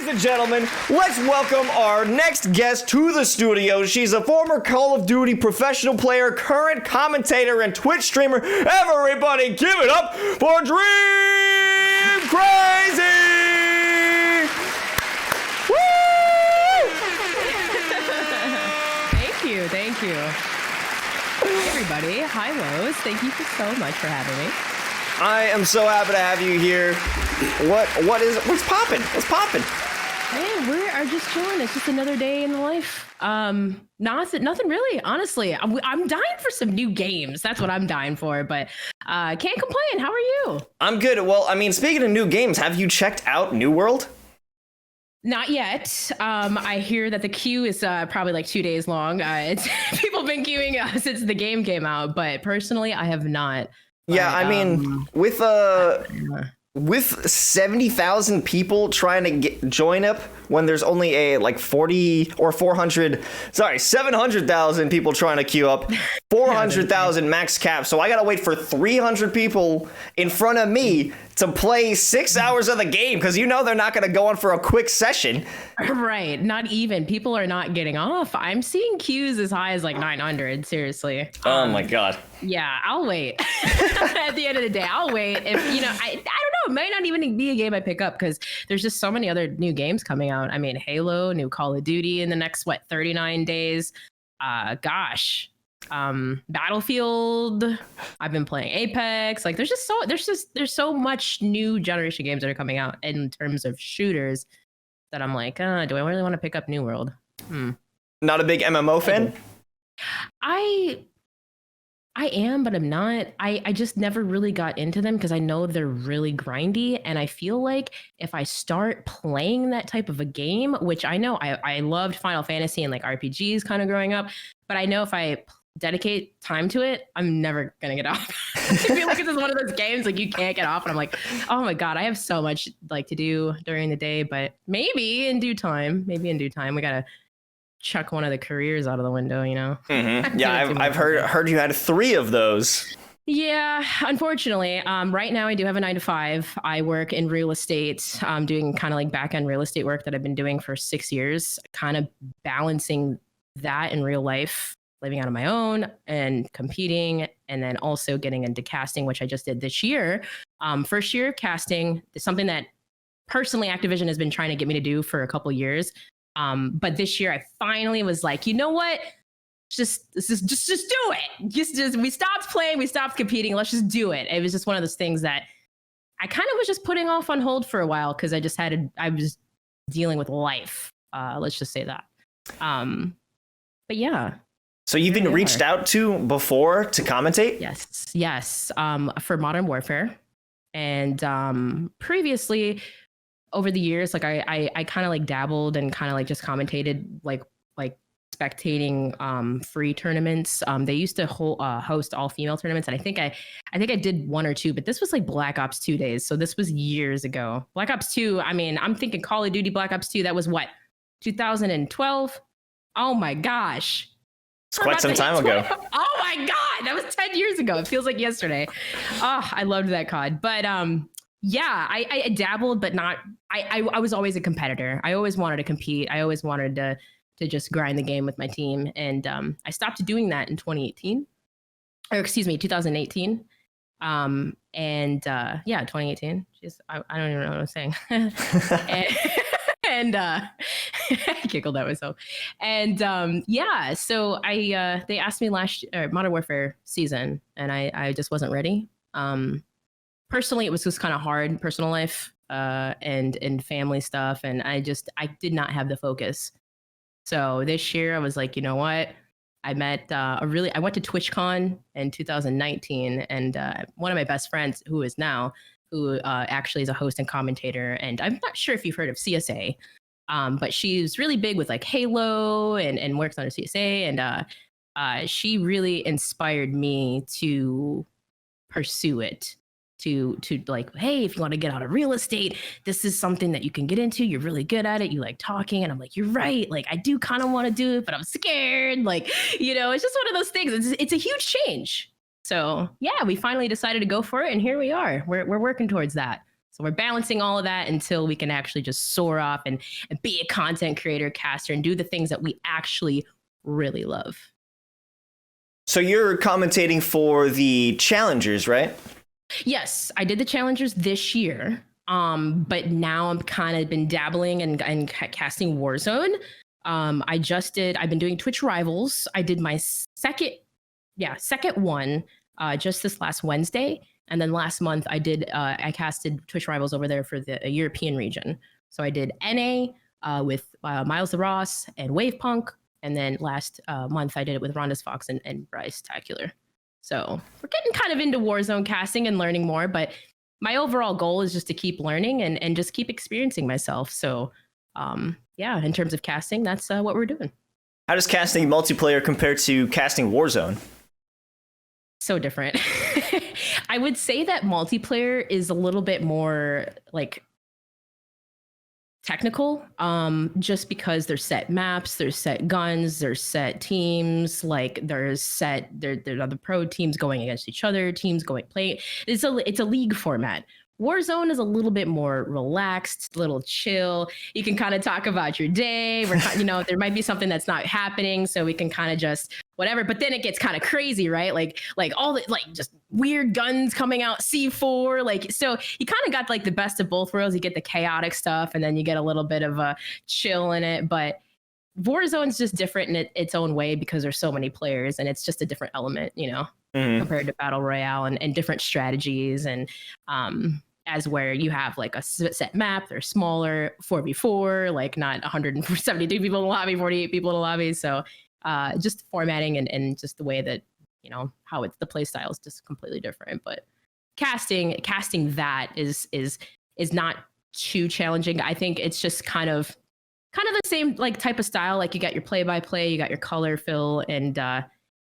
Ladies and gentlemen, let's welcome our next guest to the studio. She's a former Call of Duty professional player, current commentator, and Twitch streamer. Everybody give it up for Dreamcrazzy! Woo! Thank you. Hey everybody, hi Lois. Thank you so much for having me. I am so happy to have you here. What's poppin'? What's poppin'? Man, we are just chilling. It's just another day in the life. Nothing really, honestly. I'm dying for some new games. That's what I'm dying for, but can't complain. How are you? I'm good. Well, I mean, speaking of new games, have you checked out New World? Not yet. I hear that the queue is probably like 2 days long. People have been queuing since the game came out, but personally, I have not. Yeah, I mean, with 70,000 people trying to join up when there's only a like 700,000 people trying to queue up, 400,000 max cap. So I gotta wait for 300 people in front of me to play 6 hours of the game because you know they're not gonna go on for a quick session. Right, not even. People are not getting off. I'm seeing queues as high as like 900. Seriously. Oh my god. Yeah, I'll wait. At the end of the day, I'll wait. If I don't know, it might not even be a game I pick up because there's just so many other new games coming out. I mean, Halo, new Call of Duty in the next 39 days. Battlefield. I've been playing Apex. Like, there's so much new generation games that are coming out in terms of shooters that I'm like, do I really want to pick up New World? Not a big MMO fan? I am, but I'm not. I just never really got into them because I know they're really grindy. And I feel like if I start playing that type of a game, which I know I loved Final Fantasy and like RPGs kind of growing up, but I know if I dedicate time to it, I'm never going to get off. I feel like it's just one of those games like you can't get off. And I'm like, oh my God, I have so much like to do during the day, but maybe in due time, we got to chuck one of the careers out of the window, you know? Mm-hmm. Yeah, I've heard you had 3 of those. Yeah, unfortunately. Right now I do have a 9-to-5. I work in real estate, doing kind of like back-end real estate work that I've been doing for 6 years, kind of balancing that in real life, living out on my own and competing, and then also getting into casting, which I just did this year. First year casting is something that personally Activision has been trying to get me to do for a couple years. But this year I finally was like, you know what? Just do it. Just we stopped playing, we stopped competing. Let's just do it. It was just one of those things that I kind of was just putting off on hold for a while because I was dealing with life. Let's just say that. But yeah. So you've been reached out to before to commentate? Yes. For Modern Warfare, and previously, over the years, like I kind of like dabbled and kind of like just commentated like spectating free tournaments. They used to host all female tournaments, and I think I did 1 or 2, but this was like Black Ops 2 days, so this was years ago. Black Ops 2. I mean, I'm thinking Call of Duty Black Ops 2. That was what, 2012? Oh my gosh. It's quite some time ago. Oh my God, that was 10 years ago. It feels like yesterday. Oh, I loved that COD. But yeah, I dabbled, but not. I was always a competitor. I always wanted to compete. I always wanted to just grind the game with my team. And I stopped doing that in 2018. Or excuse me, 2018. Yeah, 2018. Jeez, I don't even know what I'm saying. And I giggled at myself. And yeah, so they asked me Modern Warfare season, and I just wasn't ready. Personally, it was just kind of hard, personal life and family stuff, and I did not have the focus. So this year I was like, you know what? I met I went to TwitchCon in 2019, and one of my best friends, who actually is a host and commentator, and I'm not sure if you've heard of CSA, but she's really big with like Halo and works on a CSA, and she really inspired me to pursue it. To like, hey, if you want to get out of real estate, this is something that you can get into. You're really good at it. You like talking. And I'm like, you're right. Like, I do kind of want to do it, but I'm scared. Like, it's just one of those things. It's a huge change. So yeah, we finally decided to go for it. And here we are. We're working towards that. So we're balancing all of that until we can actually just soar off and be a content creator, caster, and do the things that we actually really love. So you're commentating for the Challengers, right? Yes, I did the Challengers this year. But now I'm kind of been dabbling and casting Warzone. I've been doing Twitch Rivals. I did my second one just this last Wednesday. And then last month I casted Twitch Rivals over there for the European region. So I did NA with Miles the Ross and Wavepunk. And then last month I did it with Ronda's Fox and Bryce Tacular. So we're getting kind of into Warzone casting and learning more, but my overall goal is just to keep learning and just keep experiencing myself. So in terms of casting, that's what we're doing. How does casting multiplayer compare to casting Warzone? So different. I would say that multiplayer is a little bit more like technical, just because there's set maps, there's set guns, there's set teams, like there's other pro teams going against each other, teams going play. It's a league format. Warzone is a little bit more relaxed, a little chill. You can kind of talk about your day. There might be something that's not happening, so we can kind of just whatever. But then it gets kind of crazy, right? Like all the just weird guns coming out, C4. So you kind of got like the best of both worlds. You get the chaotic stuff, and then you get a little bit of a chill in it. But Warzone's just different in its own way because there's so many players, and it's just a different element, compared to Battle Royale and different strategies and as where you have like a set map, they're smaller, 4v4, like not 172 people in the lobby, 48 people in the lobby. So just formatting and just the way that, how the play style is just completely different. But casting that is not too challenging. I think it's just kind of the same like type of style. Like you got your play-by-play, you got your color fill, and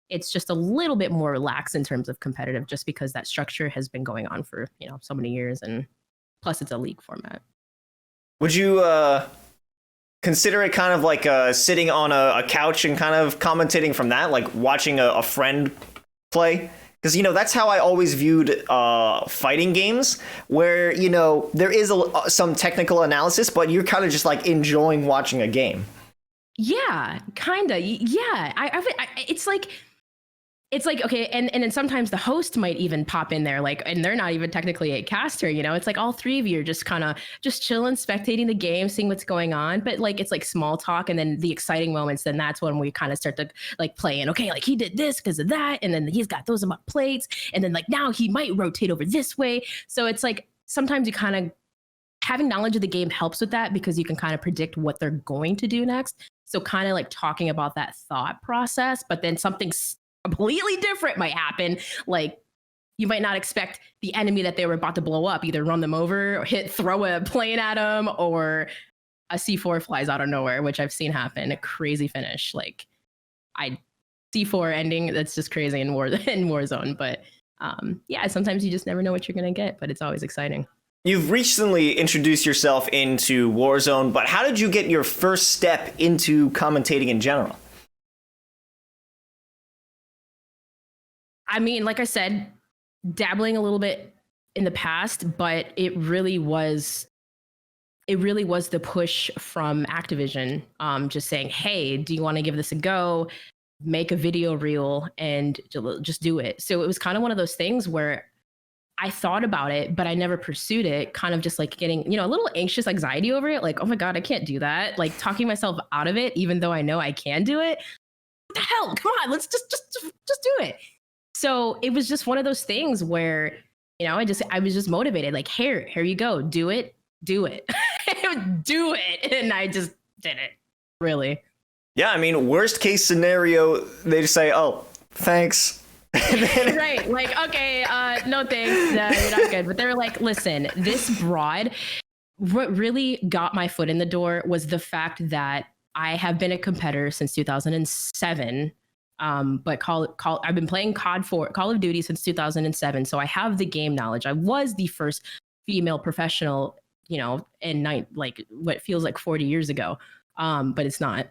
it's just a little bit more relaxed in terms of competitive, just because that structure has been going on for, so many years. And plus it's a league format. Would you consider it kind of like sitting on a couch and kind of commentating from that, like watching a friend play? Because, that's how I always viewed fighting games, where, there is some technical analysis, but you're kind of just like enjoying watching a game. Yeah, kind of. Yeah. It's like, okay, and then sometimes the host might even pop in there, like, and they're not even technically a caster, It's like all three of you are just kind of just chilling, spectating the game, seeing what's going on. But like, it's like small talk, and then the exciting moments, then that's when we kind of start to like play in, okay, like he did this because of that, and then he's got those about plates, and then like now he might rotate over this way. So it's like sometimes you kind of having knowledge of the game helps with that, because you can kind of predict what they're going to do next. So kind of like talking about that thought process, but then something completely different might happen. Like you might not expect the enemy that they were about to blow up, either run them over or throw a plane at them, or a C4 flies out of nowhere, which I've seen happen. A crazy finish. Like C4 ending, that's just crazy in Warzone. But sometimes you just never know what you're going to get, but it's always exciting. You've recently introduced yourself into Warzone, but how did you get your first step into commentating in general? I mean, like I said, dabbling a little bit in the past, but it really was the push from Activision, just saying, hey, do you want to give this a go? Make a video reel and just do it. So it was kind of one of those things where I thought about it, but I never pursued it, kind of just like getting, a little anxious anxiety over it. Like, oh my God, I can't do that. Like talking myself out of it, even though I know I can do it. What the hell? Come on, let's just do it. So it was just one of those things where, I was just motivated, like, here you go, do it. Do it. And I just did it, really. Yeah, I mean, worst case scenario, they just say, oh, thanks. Right, like, okay, no thanks, you're not good. But they're like, listen, this broad, what really got my foot in the door was the fact that I have been a competitor since 2007. But I've been playing Call of Duty since 2007, so I have the game knowledge. I was the first female professional, in what feels like 40 years ago, but it's not.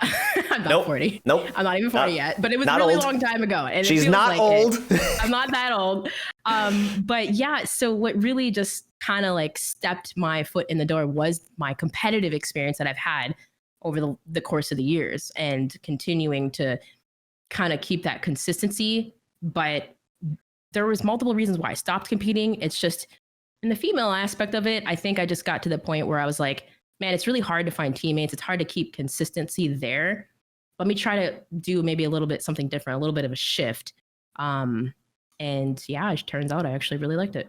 I'm not Nope. 40. Nope. I'm not even 40 Not- yet, but it was not really old. long time ago. And it She's feels not like old. it. I'm not that old. But yeah, so what really just kind of like stepped my foot in the door was my competitive experience that I've had over the course of the years and continuing to kind of keep that consistency. But there was multiple reasons why I stopped competing. It's just in the female aspect of it, I think I just got to the point where I was like, man, it's really hard to find teammates. It's hard to keep consistency there. Let me try to do maybe a little bit something different, a little bit of a shift. And yeah, it turns out I actually really liked it.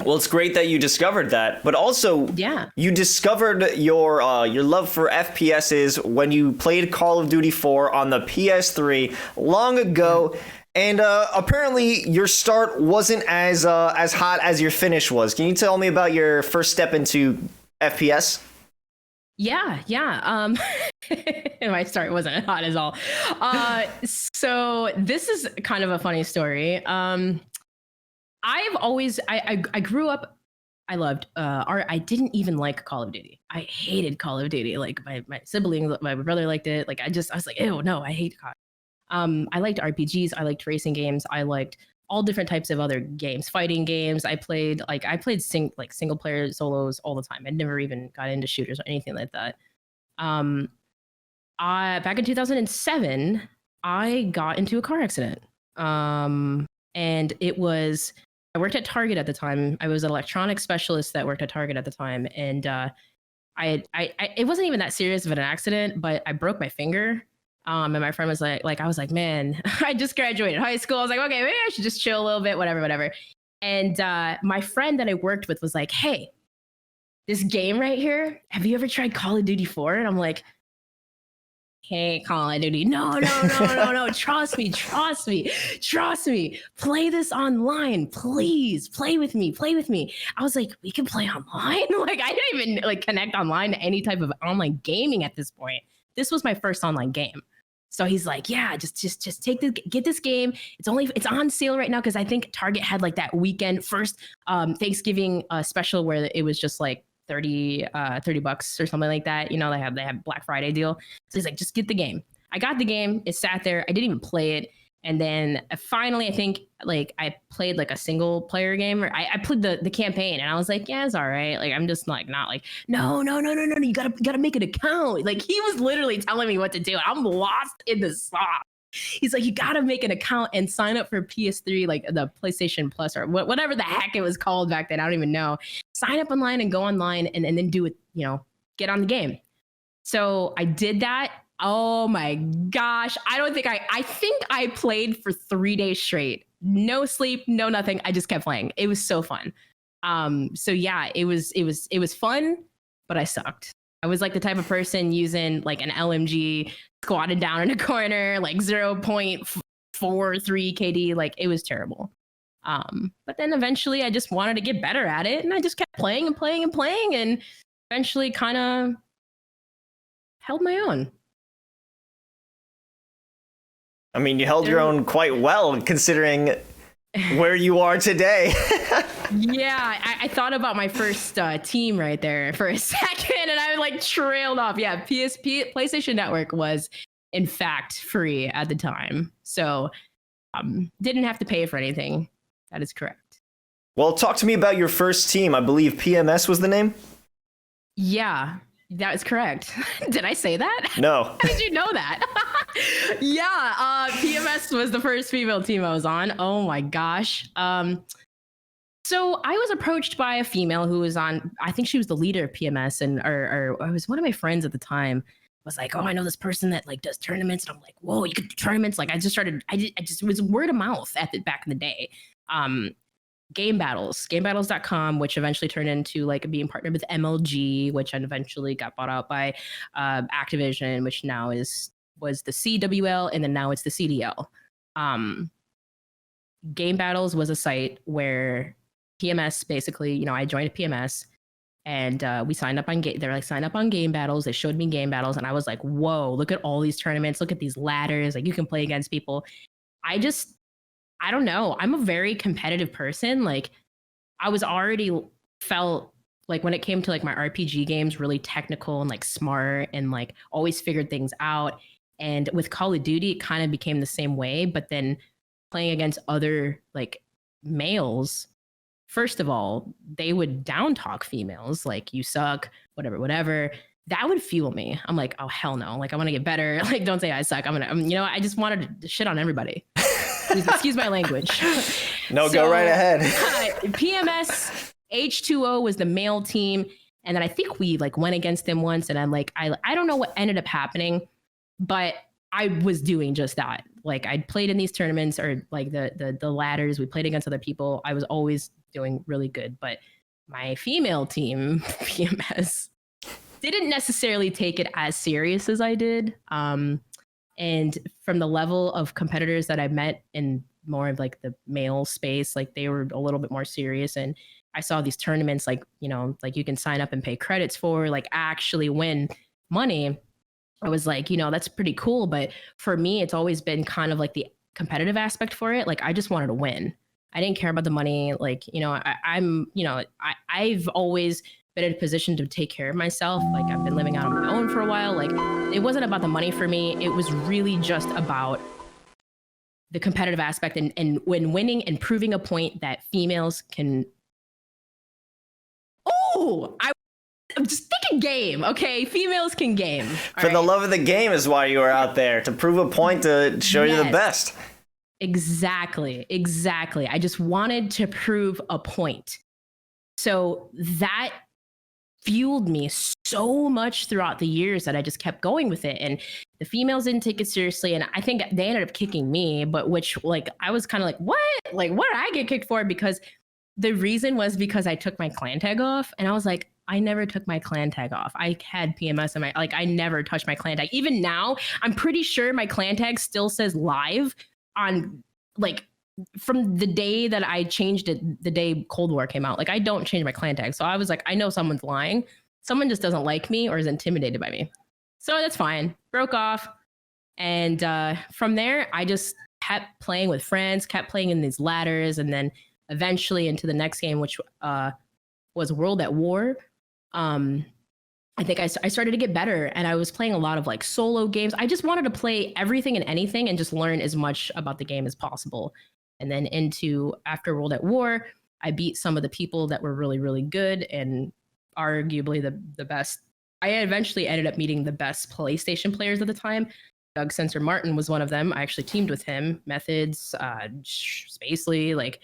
Well, it's great that you discovered that, but also Yeah. you discovered your love for FPSs when you played Call of Duty 4 on the PS3 long ago. And apparently your start wasn't as hot as your finish was. Can you tell me about your first step into FPS? Yeah. My start wasn't hot as all. So this is kind of a funny story. I've always I grew up. I loved I didn't even like Call of Duty. I hated Call of Duty. Like my siblings, my brother liked it. Like I was like, ew, no, I hate COD. I liked RPGs. I liked racing games. I liked all different types of other games, fighting games. I played single player solos all the time. I never even got into shooters or anything like that. Back in 2007, I got into a car accident. And it was I worked at Target at the time. I was an electronics specialist that worked at Target at the time, and it wasn't even that serious of an accident, but I broke my finger. And my friend was like I was like, man, I just graduated high school. I was like, okay, maybe I should just chill a little bit, whatever. And my friend that I worked with was like, hey, this game right here, have you ever tried Call of Duty 4? And I'm like, hey, Call of Duty, no, trust me. Play this online, please. Play with me. I was like, we can play online? Like, I didn't even like connect online to any type of online gaming at this point. This was my first online game. So he's like, yeah, just get this game. It's on sale right now because I think Target had like that weekend first Thanksgiving special where it was just like $30 or something like that. You know, they have Black Friday deal. So he's like, just get the game. I got the game. It sat there. I didn't even play it. And then finally, I think like I played like a single player game. Or I played the campaign, and I was like, yeah, it's all right. Like I'm just like not like no. You gotta make an account. Like he was literally telling me what to do. I'm lost in the sauce. He's like, you gotta make an account and sign up for PS3, like the PlayStation Plus or whatever the heck it was called back then. I don't even know. Sign up online and go online and then do it. You know, get on the game. So I did that. Oh my gosh. I think I played for 3 days straight. No sleep, no nothing. I just kept playing. It was so fun. So yeah, it was fun, but I sucked. I was like the type of person using like an LMG squatted down in a corner, like 0.43 KD. Like it was terrible. But then eventually I just wanted to get better at it, and I just kept playing and eventually kind of held my own. I mean, you held your own quite well considering where you are today. Yeah, I thought about my first team right there for a second, and I like trailed off. Yeah, PlayStation Network was in fact free at the time, so didn't have to pay for anything. That is correct. Well, talk to me about your first team. I believe PMS was the name? Yeah, that is correct. Did I say that? No. How did you know that? Yeah, PMS was the first female team I was on. Oh my gosh. So I was approached by a female who was on, I think she was the leader of PMS, and or it was one of my friends at the time was like, oh, I know this person that like does tournaments. And I'm like, whoa, you could do tournaments? Like I just it was word of mouth back in the day. Gamebattles.com, which eventually turned into like being partnered with MLG, which eventually got bought out by Activision, which now was the CWL, and then now it's the CDL. Game Battles was a site where PMS basically, you know, I joined PMS and we signed up on they're like, sign up on Game Battles. They showed me Game Battles, and I was like, whoa, look at all these tournaments, look at these ladders, like you can play against people. I don't know. I'm a very competitive person. Like I was already felt like when it came to like my RPG games, really technical and like smart and like always figured things out. And with Call of Duty, it kind of became the same way. But then playing against other like males, first of all, they would down talk females, like you suck, whatever, whatever. That would fuel me. I'm like, oh hell no! Like I want to get better. Like don't say I suck. I just wanted to shit on everybody. Excuse my language. No, go right ahead. PMS H2O was the male team, and then I think we like went against them once, and I'm like, I don't know what ended up happening, but I was doing just that. Like I played in these tournaments or like the ladders. We played against other people. I was always doing really good, but my female team PMS didn't necessarily take it as serious as I did. And from the level of competitors that I met in more of like the male space, like they were a little bit more serious. And I saw these tournaments like, you know, like you can sign up and pay credits for, like actually win money. I was like, you know, that's pretty cool. But for me, it's always been kind of like the competitive aspect for it. Like I just wanted to win. I didn't care about the money. Like, you know, I've always been in a position to take care of myself. Like I've been living out on my own for a while. Like it wasn't about the money for me. It was really just about the competitive aspect and when winning and proving a point that females can. Oh, I'm just thinking game. Okay. Females can game. For the love of the game is why you were out there, to prove a point, to show you the best. Exactly. I just wanted to prove a point. So that fueled me so much throughout the years that I just kept going with it. And the females didn't take it seriously. And I think they ended up kicking me, but which like, I was kind of like, what? Like, what did I get kicked for? Because the reason was because I took my clan tag off. And I was like, I never took my clan tag off. I had PMS and I never touched my clan tag. Even now, I'm pretty sure my clan tag still says live on like from the day that I changed it, the day Cold War came out. Like I don't change my clan tag. So I was like, I know someone's lying. Someone just doesn't like me or is intimidated by me. So that's fine. Broke off. And from there, I just kept playing with friends, kept playing in these ladders. And then eventually into the next game, which was World at War. I think I started to get better and I was playing a lot of like solo games. I just wanted to play everything and anything and just learn as much about the game as possible. And then after World at War, I beat some of the people that were really, really good and arguably the best. I eventually ended up meeting the best PlayStation players at the time. Doug Sensor Martin was one of them. I actually teamed with him, Methods, Spacely, like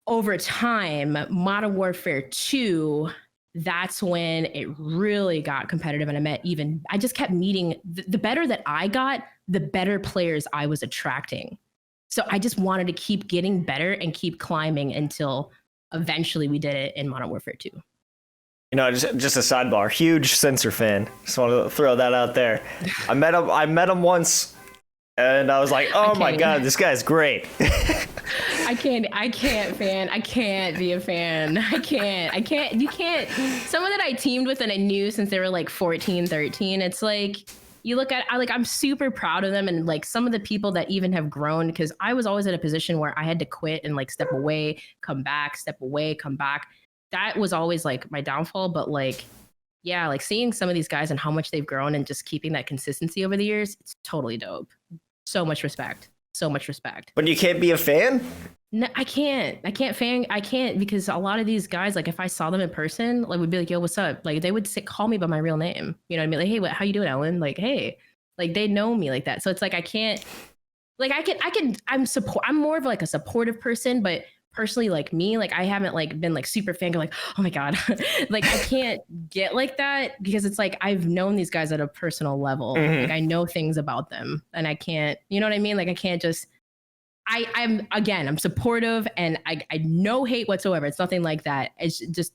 over time, Modern Warfare 2, that's when it really got competitive. And I just kept meeting, the better that I got, the better players I was attracting. So I just wanted to keep getting better and keep climbing until eventually we did it in Modern Warfare 2. You know, just a sidebar, huge Sensor fan. Just want to throw that out there. I met him once and I was like, oh my God, this guy's great. I can't be a fan. You can't. Someone that I teamed with and I knew since they were like 14, 13, it's like, you look at, I'm super proud of them. And like some of the people that even have grown, because I was always in a position where I had to quit and like step away, come back, step away, come back. That was always like my downfall. But like, yeah, like seeing some of these guys and how much they've grown and just keeping that consistency over the years, it's totally dope. So much respect. But you can't be a fan? No, I can't because a lot of these guys, like if I saw them in person, like would be like, yo, what's up? Like they would call me by my real name. You know what I mean? Like, hey, how you doing, Ellen? Like, hey, like they know me like that. So it's like, I can't, like I'm more of like a supportive person, but personally, like me, like I haven't like been like super fan, like, oh my God, like I can't get like that because it's like, I've known these guys at a personal level. Mm-hmm. Like I know things about them and I can't, you know what I mean? Like I can't just, I'm supportive and I no hate whatsoever. It's nothing like that. It's just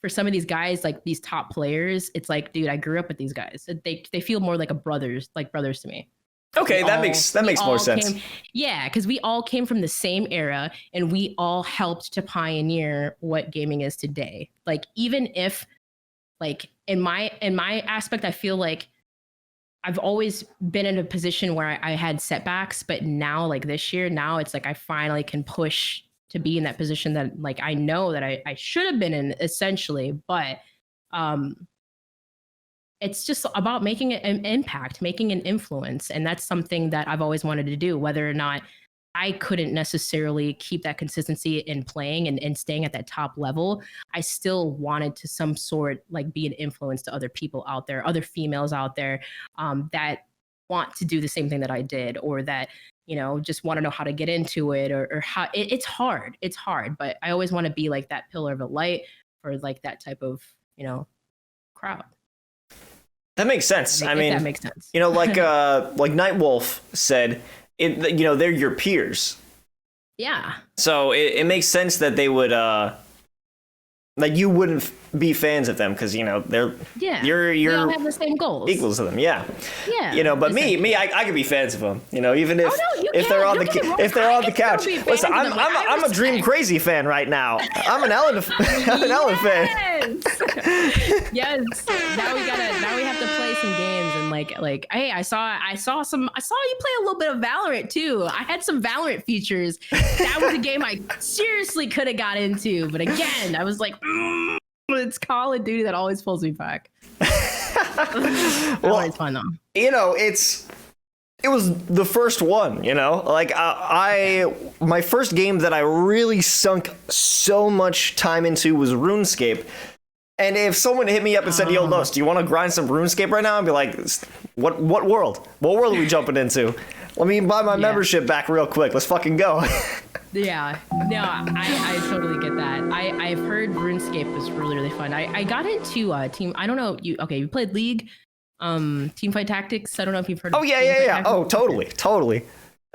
for some of these guys, like these top players, it's like, dude, I grew up with these guys. They feel more like brothers to me. Okay, that makes more sense. Yeah, because we all came from the same era and we all helped to pioneer what gaming is today. Like even if like in my aspect, I feel like I've always been in a position where I had setbacks, but now like this year, now it's like I finally can push to be in that position that like I know that I should have been in essentially, but it's just about making an impact, making an influence. And that's something that I've always wanted to do, whether or not I couldn't necessarily keep that consistency in playing and staying at that top level. I still wanted to some sort like be an influence to other people out there, other females out there that want to do the same thing that I did, or that, you know, just want to know how to get into it, or how it's hard. It's hard, but I always want to be like that pillar of a light for like that type of, you know, crowd. That makes sense. I mean, that makes sense. You know, like Nightwolf said, you know, they're your peers. Yeah. So it makes sense that they would like you wouldn't be fans of them because, you know, they're you're we all have the same goals, equals to them. Yeah. Yeah. You know, but me, I could be fans of them. You know, even if they're on the couch. Listen, I'm a Dreamcrazzy fan right now. I'm an Ellen fan. Yes. Now we have to play some games and like hey, I saw you play a little bit of Valorant too. I had some Valorant features. That was a game I seriously could have got into, but again, I was like, it's Call of Duty that always pulls me back. Well, it's fun though. You know, it was the first one, you know, like my first game that I really sunk so much time into was RuneScape. And if someone hit me up and said, yo, Los, do you want to grind some RuneScape right now? I'd be like, what world? What world are we jumping into? Let me buy my membership back real quick. Let's fucking go. Yeah, no, I totally get that. I've heard RuneScape was really, really fun. I got into Team, I don't know, you played League, Teamfight Tactics. I don't know if you've heard of yeah. Oh, totally.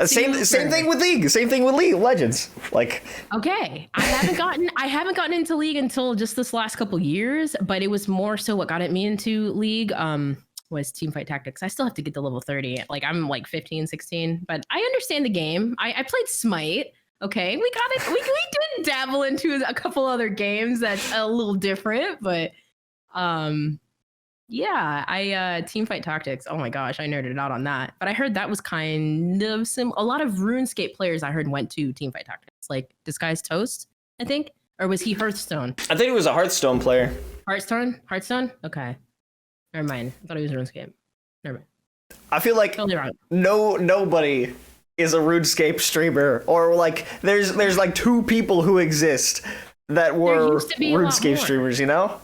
Same thing with League. Same thing with League of Legends. Like, okay, I haven't gotten into League until just this last couple years, but it was more so what got me into League was Teamfight Tactics. I still have to get to level 30. Like I'm like 15, 16, but I understand the game. I played Smite. Okay, we got it. We did dabble into a couple other games that's a little different, but yeah, Teamfight Tactics. Oh my gosh, I nerded out on that. But I heard that was kind of a lot of RuneScape players I heard went to Teamfight Tactics, like Disguised Toast, I think, or was he Hearthstone? I think he was a Hearthstone player. Hearthstone. Okay, never mind. I thought he was RuneScape. Never mind. I feel like totally wrong. Nobody is a RuneScape streamer, or like there's like two people who exist that were RuneScape streamers, you know?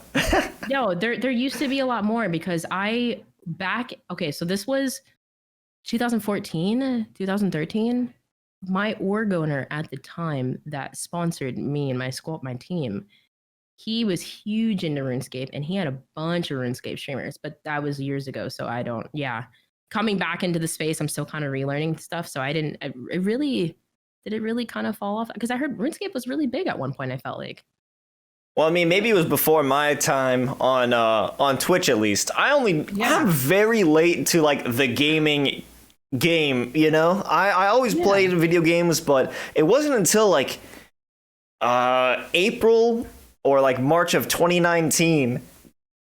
No, there used to be a lot more because so this was 2014, 2013. My org owner at the time that sponsored me and my team, he was huge into RuneScape and he had a bunch of RuneScape streamers, but that was years ago. So coming back into the space, I'm still kind of relearning stuff. So did it really kind of fall off? Because I heard RuneScape was really big at one point, I felt like. Well, I mean, maybe it was before my time on Twitch, at least. I'm very late to like the gaming game, you know? I always played video games, but it wasn't until like April or like March of 2019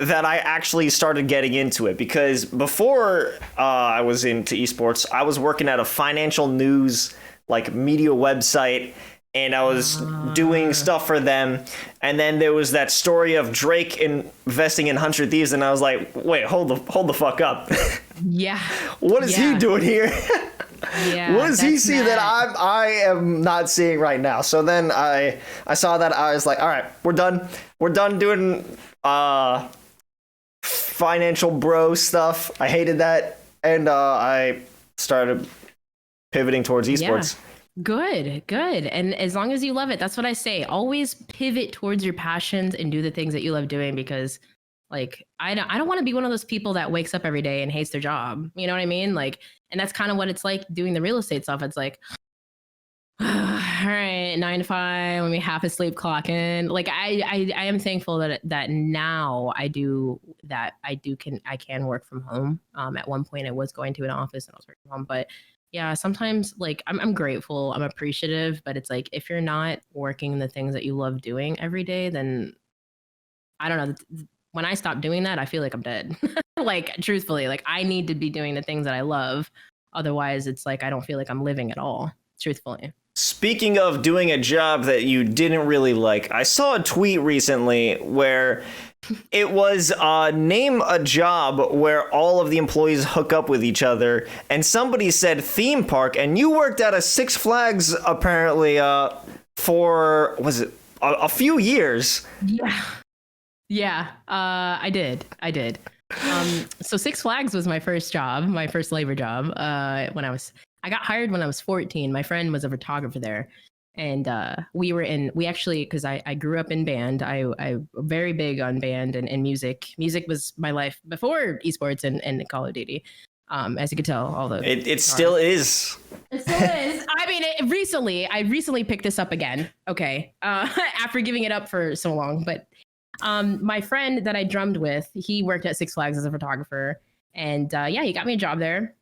that I actually started getting into it, because before I was into esports, I was working at a financial news like media website, and I was doing stuff for them. And then there was that story of Drake investing in 100 Thieves, and I was like, wait, hold the fuck up. Yeah. What is he doing here? Yeah, what does he see that I am not seeing right now? So then I saw that, I was like, all right, we're done doing financial bro stuff. I hated that, and I started pivoting towards esports. Yeah. Good. And as long as you love it, that's what I say. Always pivot towards your passions and do the things that you love doing, because like I don't want to be one of those people that wakes up every day and hates their job. You know what I mean? Like, and that's kind of what it's like doing the real estate stuff. It's like, all right, 9 to 5, let me half asleep clock in. Like I am thankful that now I can work from home. At one point I was going to an office and I was working from home, but yeah, sometimes like I'm grateful, I'm appreciative, but it's like if you're not working the things that you love doing every day, then I don't know. When I stop doing that, I feel like I'm dead. Like truthfully, like I need to be doing the things that I love. Otherwise, it's like I don't feel like I'm living at all. Truthfully. Speaking of doing a job that you didn't really like, I saw a tweet recently where it was name a job where all of the employees hook up with each other, and somebody said theme park, and you worked at a Six Flags apparently for, was it a few years? Yeah, I did. So Six Flags was my first job, my first labor job. I got hired when I was 14. My friend was a photographer there, and we actually, because I grew up in band. I very big on band and music. Music was my life before esports and Call of Duty. As you could tell, all the it still is. It still is. I mean, I recently picked this up again. Okay, after giving it up for so long, but. My friend that I drummed with, he worked at Six Flags as a photographer, and he got me a job there.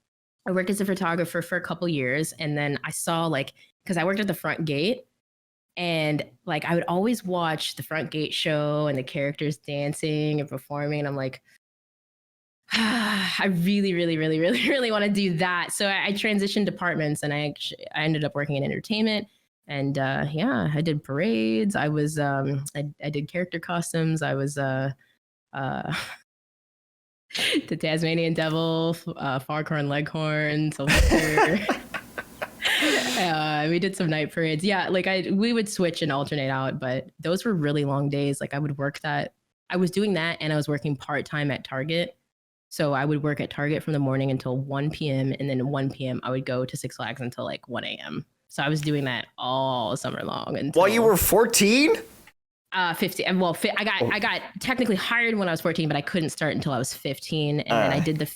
I worked as a photographer for a couple years, and then I saw because I worked at the front gate, and I would always watch the front gate show and the characters dancing and performing, and I'm like, I really, really, really, really, really want to do that. So I transitioned departments, and I ended up working in entertainment. And I did parades. I was I did character costumes. I was the Tasmanian Devil, Foghorn Leghorn, Sylvester. We did some night parades. Yeah, we would switch and alternate out, but those were really long days. I would work that. I was doing that, and I was working part-time at Target. So I would work at Target from the morning until 1 p.m. and then at 1 p.m. I would go to Six Flags until 1 a.m. So I was doing that all summer long. Until, While you were 14? 15. Well, I got technically hired when I was 14, but I couldn't start until I was 15. And then I did the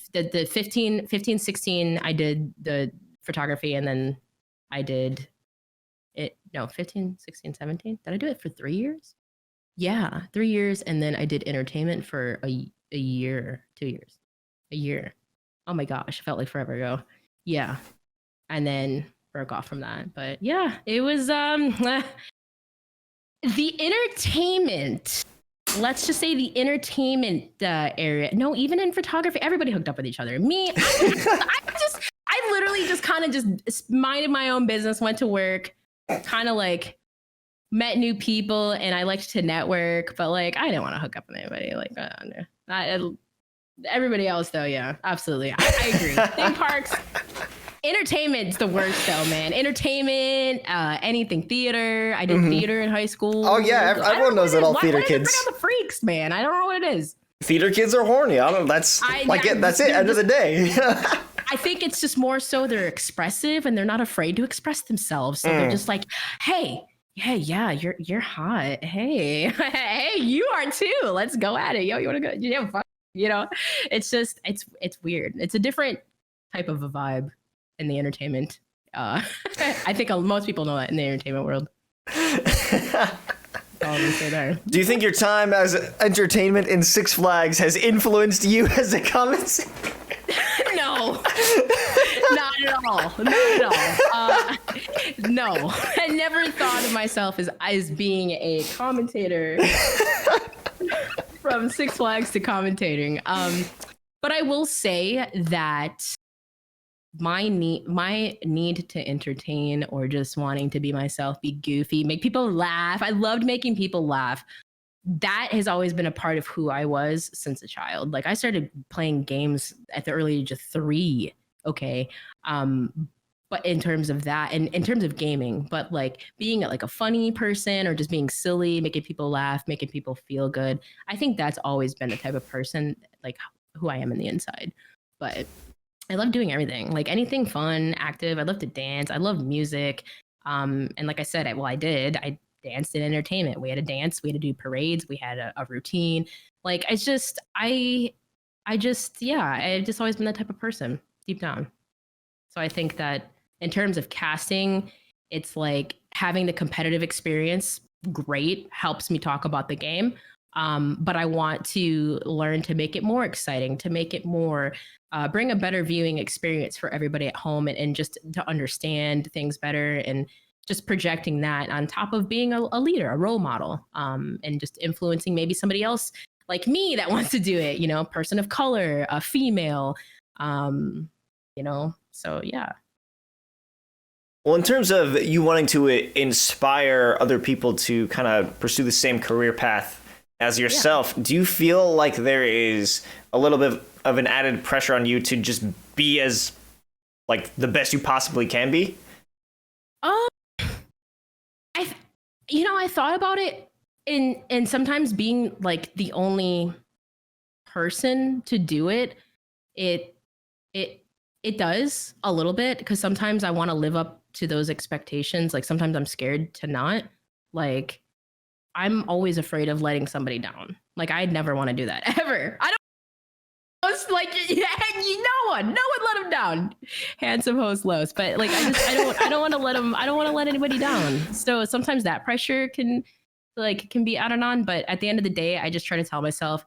15, 16, I did the photography, and then I did it. No, 15, 16, 17. Did I do it for 3 years? Yeah, 3 years. And then I did entertainment for a year, 2 years, a year. Oh my gosh, it felt like forever ago. Yeah. And then broke off from that, but yeah, it was the entertainment, let's just say the entertainment area. No, even in photography, everybody hooked up with each other. Me, I literally just kind of just minded my own business, went to work, kind of met new people, and I liked to network, but I didn't want to hook up with anybody. Everybody else though, yeah, absolutely, I agree. Theme parks. Entertainment's the worst though, man. Entertainment, anything theater. I did theater in high school. Oh yeah, everyone knows that all theater kids. Bring out the freaks, man. I don't know what it is. Theater kids are horny. I don't know. That's that's it. End of the day. I think it's just more so they're expressive and they're not afraid to express themselves. So they're just hey, yeah, you're hot. Hey, hey, you are too. Let's go at it. Yo, you want to go? Yeah, fuck. It's just it's weird. It's a different type of a vibe in the entertainment. I think most people know that in the entertainment world. Say there. Do you think your time as entertainment in Six Flags has influenced you as a commentator? No, not at all. No, I never thought of myself as being a commentator from Six Flags to commentating. But I will say that my need to entertain or just wanting to be myself, be goofy, make people laugh. I loved making people laugh. That has always been a part of who I was since a child. I started playing games at the early age of 3. Okay. But in terms of that, and in terms of gaming, but being a funny person or just being silly, making people laugh, making people feel good. I think that's always been the type of person, who I am in the inside. But I love doing everything, anything fun, active. I love to dance. I love music. And like I said, I danced in entertainment. We had to dance. We had to do parades. We had a routine. I've just always been that type of person deep down. So I think that in terms of casting, it's having the competitive experience, great, helps me talk about the game. But I want to learn to make it more exciting, to make it more, bring a better viewing experience for everybody at home, and just to understand things better, and just projecting that on top of being a leader, a role model, and just influencing maybe somebody else like me that wants to do it, person of color, a female, so yeah. Well, in terms of you wanting to inspire other people to kind of pursue the same career path as yourself, do you feel like there is a little bit of an added pressure on you to just be as like the best you possibly can be? I thought about it, and sometimes being like the only person to do it, it it does a little bit, because sometimes I want to live up to those expectations. Like sometimes I'm scared to not. Like I'm always afraid of letting somebody down. Like I'd never want to do that ever. I don't. It's like no one let him down. Handsome host Los, but like I don't want to let him. I don't want to let anybody down. So sometimes that pressure can be added on. But at the end of the day, I just try to tell myself,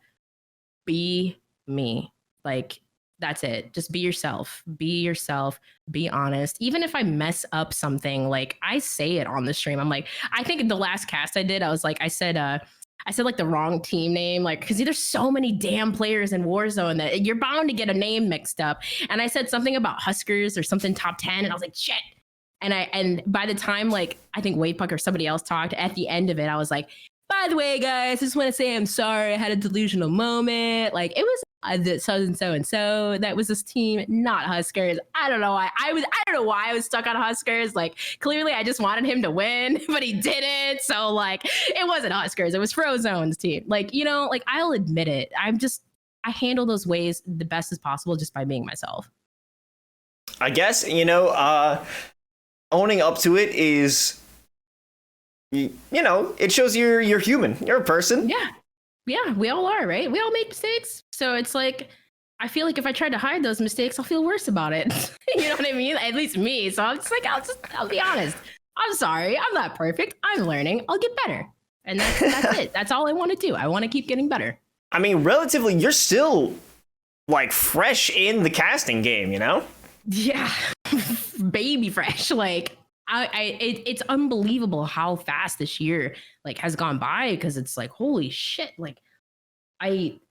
be me. Like that's it. Just be yourself. Be yourself. Be honest. Even if I mess up something, like I say it on the stream. I'm like, I think in the last cast I did, I was like, I said like the wrong team name, like, because there's so many damn players in Warzone that you're bound to get a name mixed up. And I said something about Huskers or something top 10, and I was like, shit. And by the time like I think Wade Puck or somebody else talked, at the end of it, I was like, by the way, guys, I just want to say I'm sorry. I had a delusional moment. Like it was so and so. That was this team, not Huskers. I don't know why. I don't know why I was stuck on Huskers. Like clearly, I just wanted him to win, but he didn't. So like, it wasn't Huskers. It was Frozone's team. Like like I'll admit it. I handle those ways the best as possible just by being myself. I guess owning up to it is. It shows you're human. You're a person. Yeah, we all are, right? We all make mistakes. So it's like, I feel like if I tried to hide those mistakes, I'll feel worse about it. You know what I mean? At least me. So I'm just like, I'll be honest. I'm sorry. I'm not perfect. I'm learning. I'll get better. And that's it. That's all I want to do. I want to keep getting better. I mean, relatively, you're still like fresh in the casting game, you know? Yeah. Baby fresh. Like, it's unbelievable how fast this year like has gone by, because it's like, holy shit. Like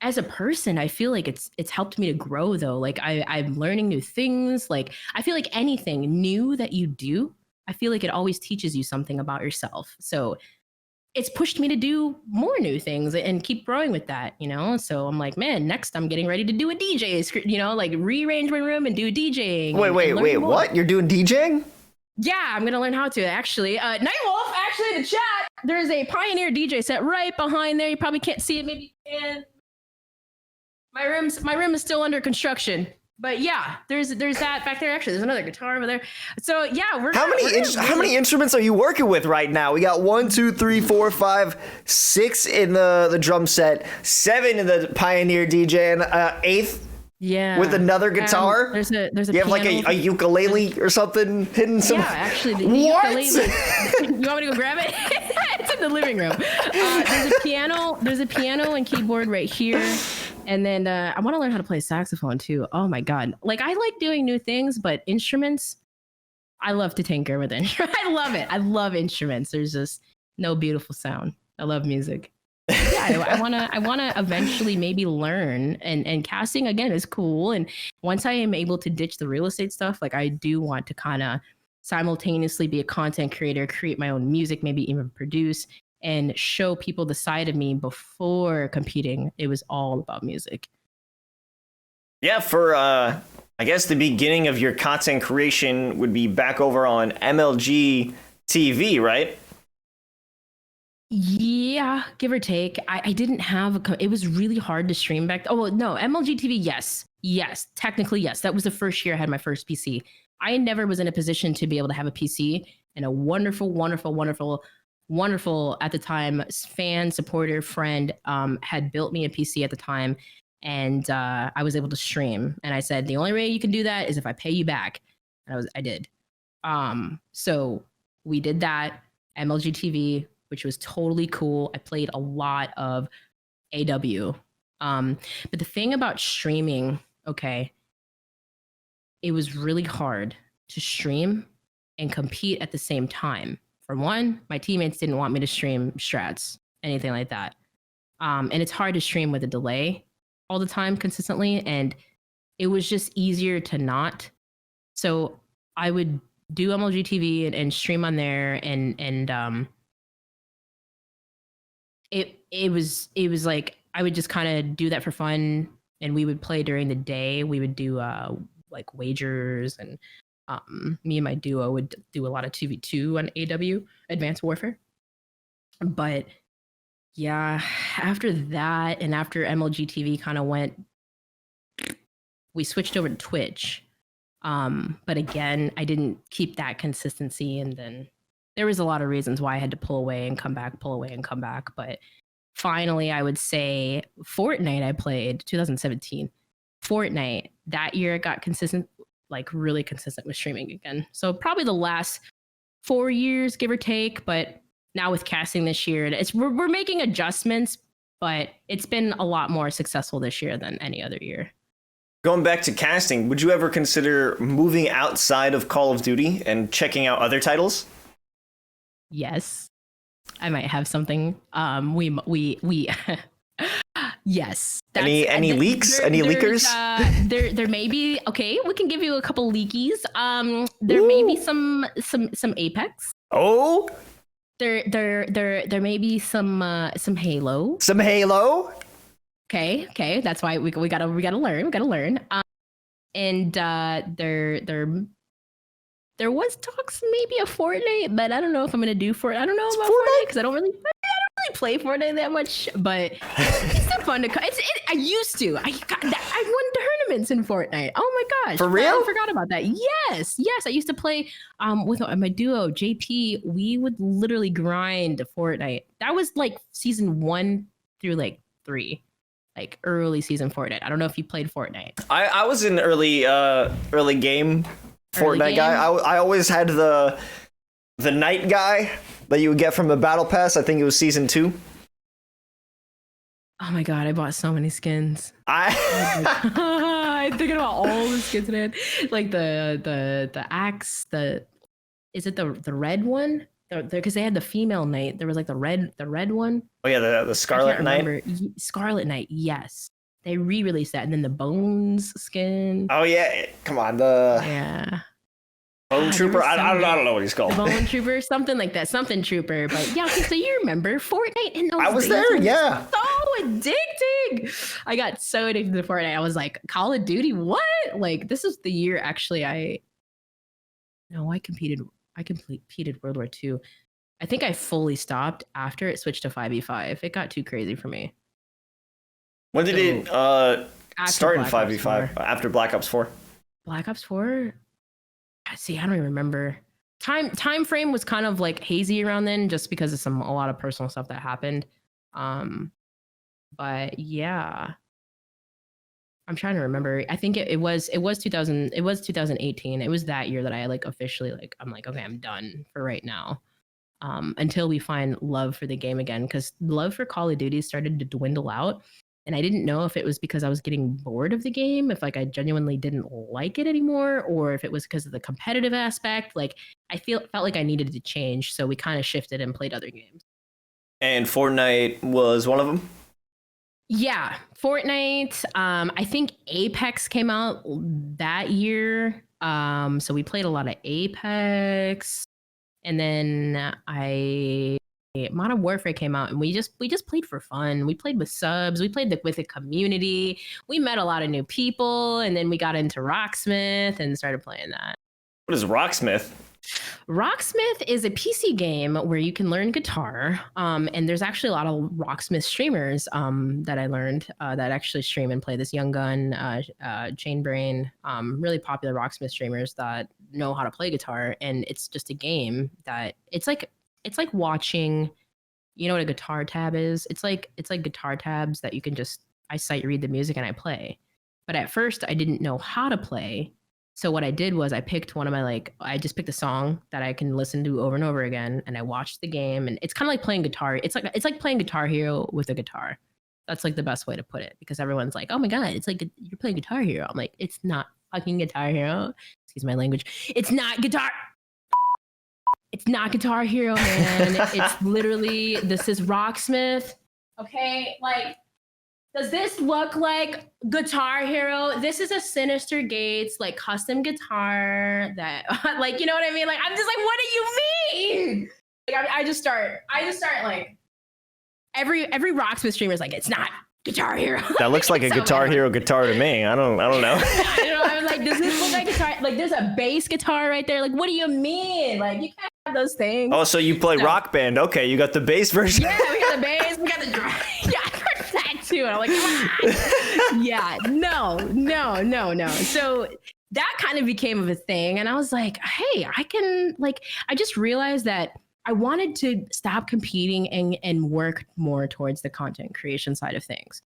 as a person, I feel like it's helped me to grow though. Like I'm learning new things. Like I feel like anything new that you do, I feel like it always teaches you something about yourself. So it's pushed me to do more new things and keep growing with that, So I'm like, man, next I'm getting ready to do a DJ, like rearrange my room and do DJing. Wait, what? You're doing DJing? Yeah, I'm gonna learn how to actually. Nightwolf, actually, in the chat, there's a Pioneer DJ set right behind there. You probably can't see it, maybe you can. My room is still under construction, but yeah, there's that back there. Actually, there's another guitar over there. So yeah, how many instruments are you working with right now? We got 1, 2, 3, 4, 5, 6 in the drum set, 7 in the Pioneer DJ, and 8th. Yeah, with another guitar. There's a. You have like a ukulele or something hidden somewhere. Yeah, actually, the what? Ukulele. You want me to go grab it? It's in the living room. There's a piano. There's a piano and keyboard right here, and then I want to learn how to play saxophone too. Oh my god! Like I like doing new things, but instruments, I love to tinker with instruments. I love it. I love instruments. There's just no beautiful sound. I love music. Yeah, I wanna eventually maybe learn, and casting again is cool. And once I am able to ditch the real estate stuff, like I do want to kind of simultaneously be a content creator, create my own music, maybe even produce, and show people the side of me. Before competing, it was all about music. Yeah, for I guess the beginning of your content creation would be back over on MLG TV, right? Yeah, give or take. I didn't have it was really hard to stream back. Oh no, MLG TV, yes, technically yes. That was the first year I had my first PC. I never was in a position to be able to have a PC, and a wonderful at the time fan, supporter, friend had built me a PC at the time, and I was able to stream. And I said the only way you can do that is if I pay you back, and I did. So we did that. MLG TV, which was totally cool. I played a lot of AW. But the thing about streaming, okay, it was really hard to stream and compete at the same time. For one, my teammates didn't want me to stream strats, anything like that. And it's hard to stream with a delay all the time consistently. And it was just easier to not. So I would do MLG TV and stream on there, and it was like I would just kind of do that for fun, and we would play during the day. We would do like wagers, and me and my duo would do a lot of 2v2 on AW, Advanced Warfare. But yeah, after that and after MLG TV kind of went, we switched over to Twitch. But again, I didn't keep that consistency, and then there was a lot of reasons why I had to pull away and come back, pull away and come back. But finally, I would say Fortnite I played 2017. Fortnite, that year I got consistent, like really consistent with streaming again. So probably the last 4 years, give or take. But now with casting this year, we're making adjustments, but it's been a lot more successful this year than any other year. Going back to casting, would you ever consider moving outside of Call of Duty and checking out other titles? Yes, I might have something. We yes. Any leaks? Any leakers? There may be. Okay, we can give you a couple leakies. There may be some Apex. Oh. There may be some Halo. Some Halo. Okay. That's why we gotta learn. We gotta learn. And there was talks maybe a Fortnite, but I don't know if I'm gonna do Fortnite. I don't know about Fortnite because I don't really play Fortnite that much. But it's still fun to. I used to. I won tournaments in Fortnite. Oh my gosh! For real? I forgot about that. Yes. I used to play with my duo JP. We would literally grind Fortnite. That was like season 1 through like 3. Like early season Fortnite. I don't know if you played Fortnite. I was an early game Fortnite guy. I always had the night guy that you would get from the battle pass. I think it was season 2. Oh my god, I bought so many skins. I'm thinking about all the skins I had. Like the axe, is it the red one? Because they had the female knight. There was like the red one. Oh yeah, the Scarlet Knight. Scarlet Knight, yes. They re-released that, and then the Bones skin. Oh yeah, come on, Bone Trooper. I don't know what he's called. The Bone Trooper, something like that, something Trooper. But yeah, okay, so you remember Fortnite in those I was there, yeah. So addicting. I got so addicted to Fortnite. I was like, Call of Duty, what? Like this is the year actually I competed World War II. I think I fully stopped after it switched to 5v5. It got too crazy for me. When did it start in 5v5? After Black Ops 4? Black Ops 4? See, I don't even remember. Time frame was kind of like hazy around then just because of a lot of personal stuff that happened. But yeah. I'm trying to remember. I think it was 2018. It was that year that I like officially I'm like, okay, I'm done for right now. Until we find love for the game again, because love for Call of Duty started to dwindle out, and I didn't know if it was because I was getting bored of the game, if like I genuinely didn't like it anymore, or if it was because of the competitive aspect. Like I felt like I needed to change, so we kind of shifted and played other games. And Fortnite was one of them. Yeah, Fortnite. I think Apex came out that year. So we played a lot of Apex, and then Modern Warfare came out, and we just played for fun. We played with subs. We played with the community. We met a lot of new people, and then we got into Rocksmith and started playing that. What is Rocksmith? Rocksmith is a PC game where you can learn guitar, and there's actually a lot of Rocksmith streamers that I learned that actually stream and play this. Young Gun, Chainbrain, really popular Rocksmith streamers that know how to play guitar, and it's just a game that it's like watching. You know what a guitar tab is? It's like guitar tabs that you can just I sight read the music and I play. But at first I didn't know how to play. So what I did was I picked I just picked a song that I can listen to over and over again, and I watched the game, and it's kind of like playing guitar. It's like playing Guitar Hero with a guitar. That's like the best way to put it, because everyone's like, "Oh my god, it's like you're playing Guitar Hero." I'm like, "It's not fucking Guitar Hero." Excuse my language. It's not guitar. It's not Guitar Hero, man. It's literally, this is Rocksmith. Okay, like does this look like Guitar Hero? This is a Sinister Gates like custom guitar that like, you know what I mean? Like, I'm just like, what do you mean? Like, I just start like every Rocksmith streamer is like, it's not Guitar Hero. That looks like a Guitar Hero guitar to me. I don't know. I was like, does this look like guitar? Like, there's a bass guitar right there. Like, what do you mean? Like, you can't have those things. Oh, so you play Rock Band? Okay, you got the bass version. Yeah, we got the bass. We got the drum. Yeah, I heard that too. And I'm like, come on. Yeah, no. So that kind of became a thing, and I was like, hey, I just realized that I wanted to stop competing and work more towards the content creation side of things.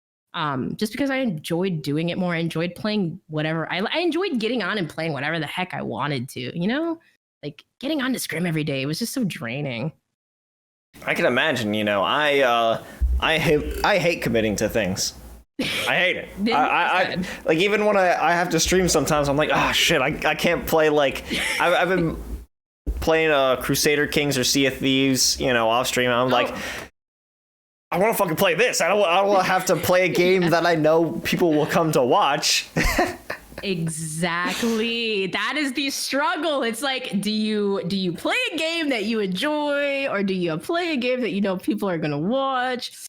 Just because I enjoyed doing it more. I enjoyed playing whatever. I enjoyed getting on and playing whatever the heck I wanted to, you know? Like getting on to Scrim every day was just so draining. I can imagine, I hate committing to things. I hate it. I like, even when I have to stream sometimes, I'm like, oh shit, I can't play. Like I've been playing Crusader Kings or Sea of Thieves, off stream. I'm like, I want to fucking play this. I don't want to have to play a game that I know people will come to watch. Exactly. That is the struggle. It's like, do you play a game that you enjoy, or do you play a game that you know people are gonna watch?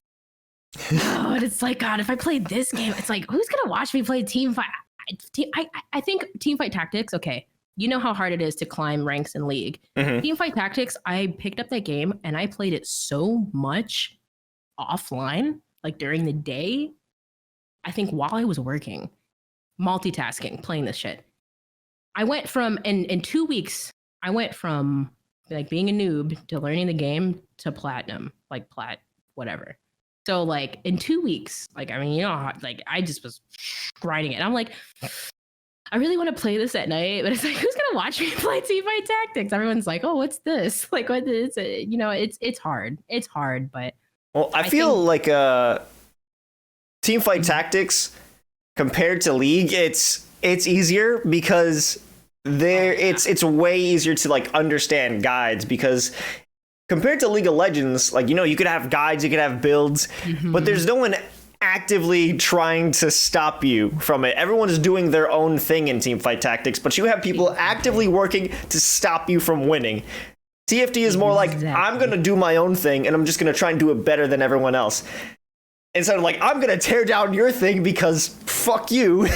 Oh, and it's like, God, if I play this game, it's like, who's gonna watch me play Teamfight? I think Teamfight Tactics. Okay, you know how hard it is to climb ranks in League. Mm-hmm. Teamfight Tactics. I picked up that game and I played it so much offline, like during the day. I think while I was working. Multitasking, playing this shit. I went from in 2 weeks, I went from like being a noob to learning the game to platinum, like whatever. So like in 2 weeks, like, I mean, like I just was grinding it. And I'm like, I really want to play this at night, but it's like, who's gonna watch me play Teamfight Tactics? Everyone's like, oh, what's this? Like, what is it? It's hard. It's hard, but well, I feel like Teamfight Tactics compared to League, it's easier because it's way easier to like understand guides, because compared to League of Legends, like, you could have guides, you could have builds, but there's no one actively trying to stop you from it. Everyone's doing their own thing in Teamfight Tactics, but you have people actively working to stop you from winning. TFT is more like, I'm going to do my own thing and I'm just going to try and do it better than everyone else. Instead of like, I'm going to tear down your thing because fuck you.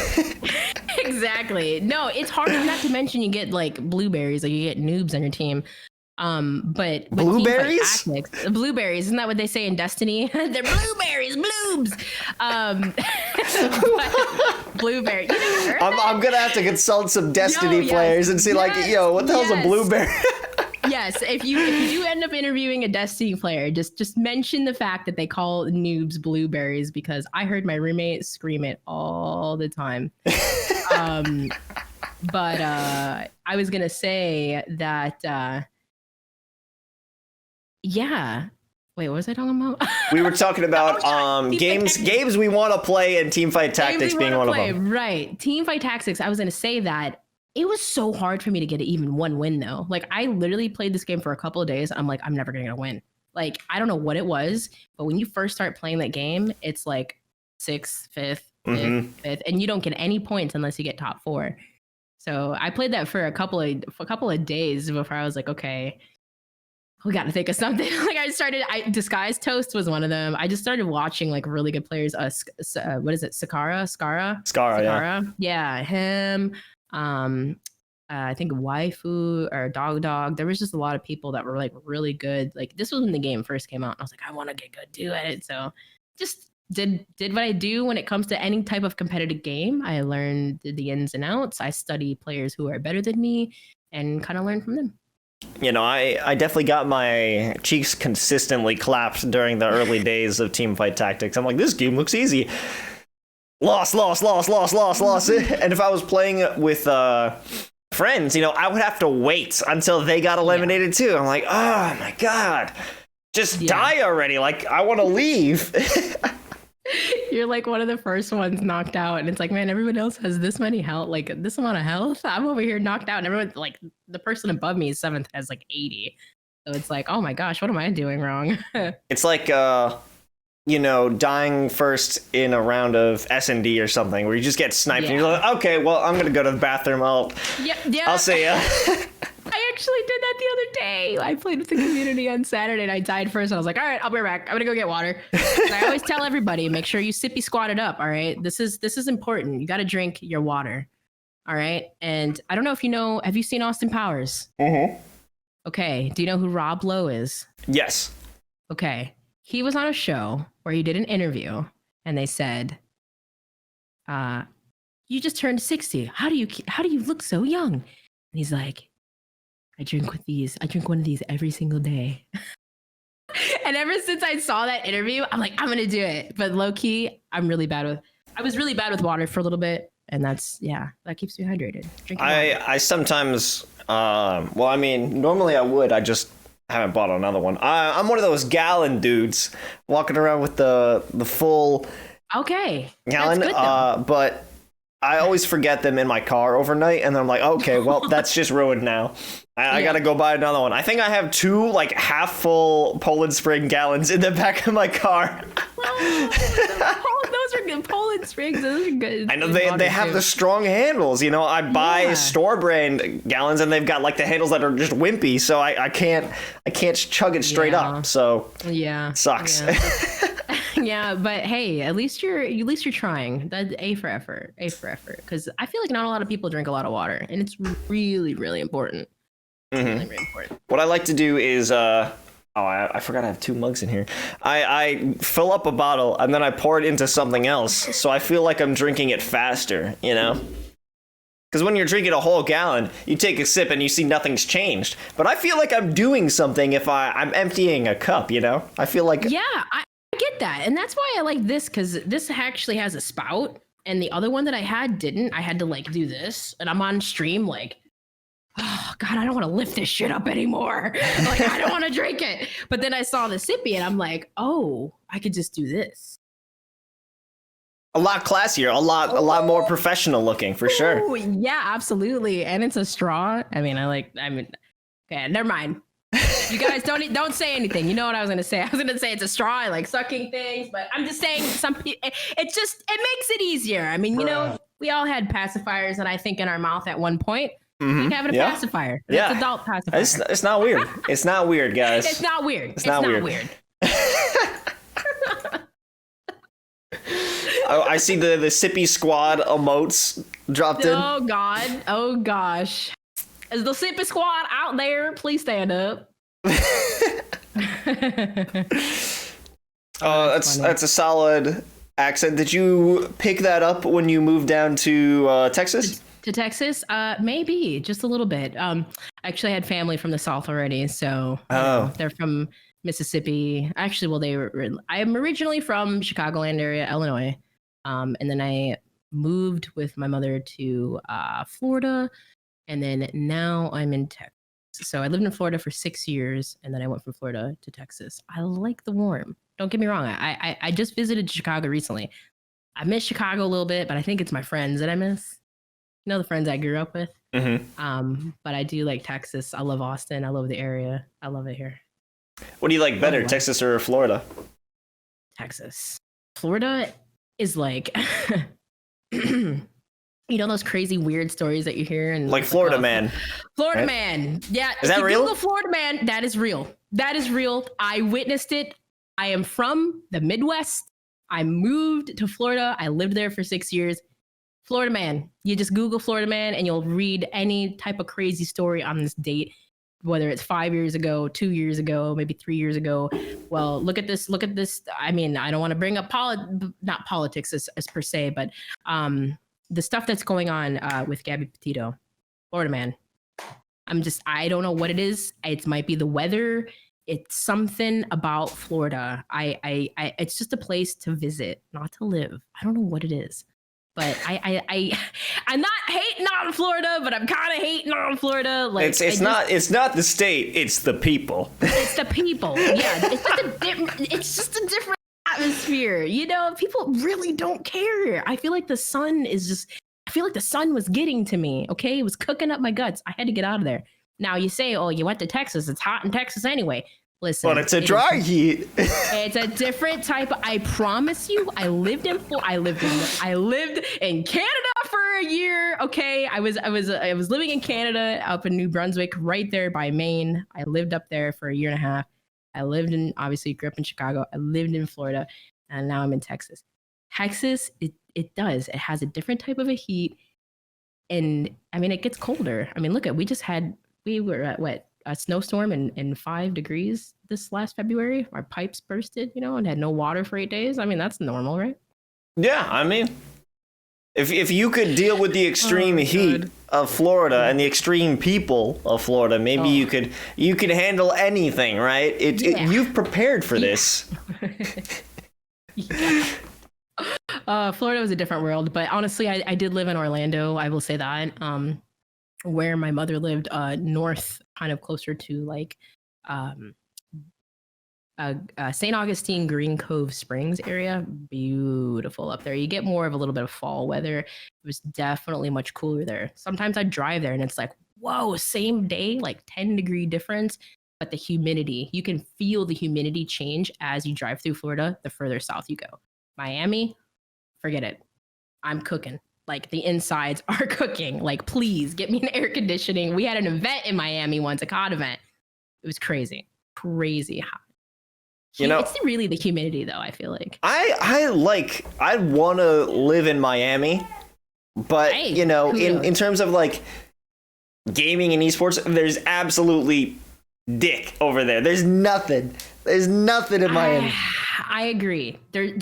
Exactly. No, it's hard. Not to mention you get like blueberries, like you get noobs on your team. But blueberries? Blueberries, isn't that what they say in Destiny? They're blueberries, bloobs. Blueberry. I'm gonna have to consult some Destiny players and see like, what the hell's a blueberry? Yes, if you do end up interviewing a Destiny player, just mention the fact that they call noobs blueberries, because I heard my roommate scream it all the time. But I was gonna say that. Yeah. Wait, what was I talking about? We were talking about games we want to play, and Teamfight Tactics being one of them. Right. Teamfight Tactics. I was going to say that it was so hard for me to get even one win, though. Like, I literally played this game for a couple of days. I'm like, I'm never going to get a win. Like, I don't know what it was, but when you first start playing that game, it's like 6th, 5th, 5th, and you don't get any points unless you get top 4. So I played that for a couple of days before I was like, okay, we got to think of something. Like Disguised Toast was one of them. I just started watching like really good players. What is it? Skara. Yeah, him. I think Waifu or Dog. There was just a lot of people that were like really good. Like, this was when the game first came out. And I was like, I want to get good at it. So just did what I do when it comes to any type of competitive game. I learned the ins and outs. I study players who are better than me and kind of learn from them. I definitely got my cheeks consistently clapped during the early days of Teamfight Tactics. I'm like, this game looks easy. Lost. And if I was playing with friends, I would have to wait until they got eliminated too. I'm like, oh my God, just die already. Like, I want to leave. You're like one of the first ones knocked out, and it's like, man, everyone else has this many health, like this amount of health. I'm over here knocked out, and everyone, like, the person above me is 7th, has like 80. So it's like, oh my gosh, what am I doing wrong? It's like dying first in a round of S&D or something, where you just get sniped and Yeah. you're like, okay, well, I'm gonna go to the bathroom. I'll see ya. I actually did that the other day. I played with the community on Saturday and I died first. And I was like, all right, I'll be right back. I'm gonna go get water. And I always tell everybody, make sure you sippy squat it up. All right. This is important. You got to drink your water. All right. And I don't know if have you seen Austin Powers? Mm-hmm. Okay. Do you know who Rob Lowe is? Yes. Okay. He was on a show where he did an interview and they said, you just turned 60. How do you look so young? And he's like, I drink one of these every single day. And ever since I saw that interview, I'm like, I'm going to do it. But low key, I was really bad with water for a little bit. And that keeps me hydrated. Drinking water. I sometimes, normally I would, I just haven't bought another one. I'm one of those gallon dudes walking around with the full gallon. That's good, but I always forget them in my car overnight, and then I'm like, okay, well, that's just ruined now. I gotta go buy another one. I think I have 2 like half full Poland Spring gallons in the back of my car. Those are good. Poland Springs, those are good. I know they have the strong handles. I buy store brand gallons, and they've got like the handles that are just wimpy, so I can't chug it straight up. So sucks. Yeah. Yeah, but hey, at least you're trying. That's A for effort. Because I feel like not a lot of people drink a lot of water, and it's really, really important. Mm-hmm. Really, really important. What I like to do is I forgot I have 2 mugs in here. I fill up a bottle and then I pour it into something else, so I feel like I'm drinking it faster. Because when you're drinking a whole gallon, you take a sip and you see nothing's changed. But I feel like I'm doing something if I'm emptying a cup. I feel like I get that, and that's why I like this, because this actually has a spout, and the other one that I had didn't. I had to like do this, and I'm on stream like, oh God, I don't want to lift this shit up anymore. Like, I don't want to drink it. But then I saw the sippy, and I'm like, oh, I could just do this. a lot classier, a lot more professional looking, for sure. Ooh, yeah, absolutely, and it's a straw. Okay, never mind. You guys don't say anything. You know what I was gonna say? I was gonna say it's a straw. I like sucking things, but I'm just saying it makes it easier. I mean, we all had pacifiers, and I think in our mouth at one point. Mm-hmm. Like having a pacifier. That's adult pacifier. It's not weird. It's not weird, guys. It's not weird. It's not weird. I see the sippy squad emotes dropped in. Oh God. Oh gosh. Is the sippy squad out there? Please stand up. That's a solid accent. Did you pick that up when you moved down to Texas? To Texas? Maybe just a little bit. I actually had family from the South already, so they're from Mississippi. Actually, I'm originally from Chicagoland area, Illinois, and then I moved with my mother to Florida, and then now I'm in Texas. So I lived in Florida for 6 years, and then I went from Florida to Texas. I like the warm. Don't get me wrong. I just visited Chicago recently. I miss Chicago a little bit, but I think it's my friends that I miss. The friends I grew up with. Mm-hmm. But I do like Texas. I love Austin. I love the area. I love it here. What do you like better, Texas or Florida? Texas. Florida is like, those crazy weird stories that you hear, and like Florida Man. Florida Man. Yeah. Is that real? Google Florida Man, that is real. That is real. I witnessed it. I am from the Midwest. I moved to Florida. I lived there for 6 years. Florida Man. You just Google Florida Man and you'll read any type of crazy story on this date, whether it's 5 years ago, 2 years ago, maybe 3 years ago. Well, look at this. I mean, I don't want to bring up not politics as per se, but the stuff that's going on with Gabby Petito. Florida Man. I don't know what it is. It might be the weather. It's something about Florida. It's just a place to visit, not to live. I don't know what it is. But I'm not hating on Florida, but I'm kind of hating on Florida. Like it's not the state, it's the people. It's the people. Yeah, it's just a different atmosphere. People really don't care. I feel like the sun was getting to me. Okay, it was cooking up my guts. I had to get out of there. Now you say, oh, you went to Texas. It's hot in Texas anyway. Listen, But it's a dry heat. it's a different type. I promise you, I lived in Canada for a year. Okay, I was living in Canada up in New Brunswick, right there by Maine. I lived up there for a year and a half. I lived in, obviously grew up in Chicago. I lived in Florida, and now I'm in Texas. Texas, it has a different type of a heat, and I mean it gets colder. I mean, look at we were at what, a snowstorm in 5 degrees this last February. Our pipes bursted, and had no water for 8 days. I mean, that's normal, right? Yeah, I mean, if you could deal with the extreme heat of Florida and the extreme people of Florida, maybe you could handle anything, right? You've prepared for this. Yeah. Florida was a different world, but honestly, I did live in Orlando. I will say that. Where my mother lived, north, kind of closer to like St. Augustine, Green Cove Springs area. Beautiful up there. You get more of a little bit of fall weather. It was definitely much cooler there. Sometimes I drive there and it's like, whoa, same day, like 10-degree difference. But the humidity, you can feel the humidity change as you drive through Florida, the further south you go. Miami, forget it. I'm cooking. Like the insides are cooking. Like, please get me an air conditioning. We had an event in Miami once, a COD event. It was crazy hot. It's really the humidity, though. I feel like I want to live in Miami, but in terms of like gaming and esports, there's absolutely dick over there. There's nothing in Miami. I agree. There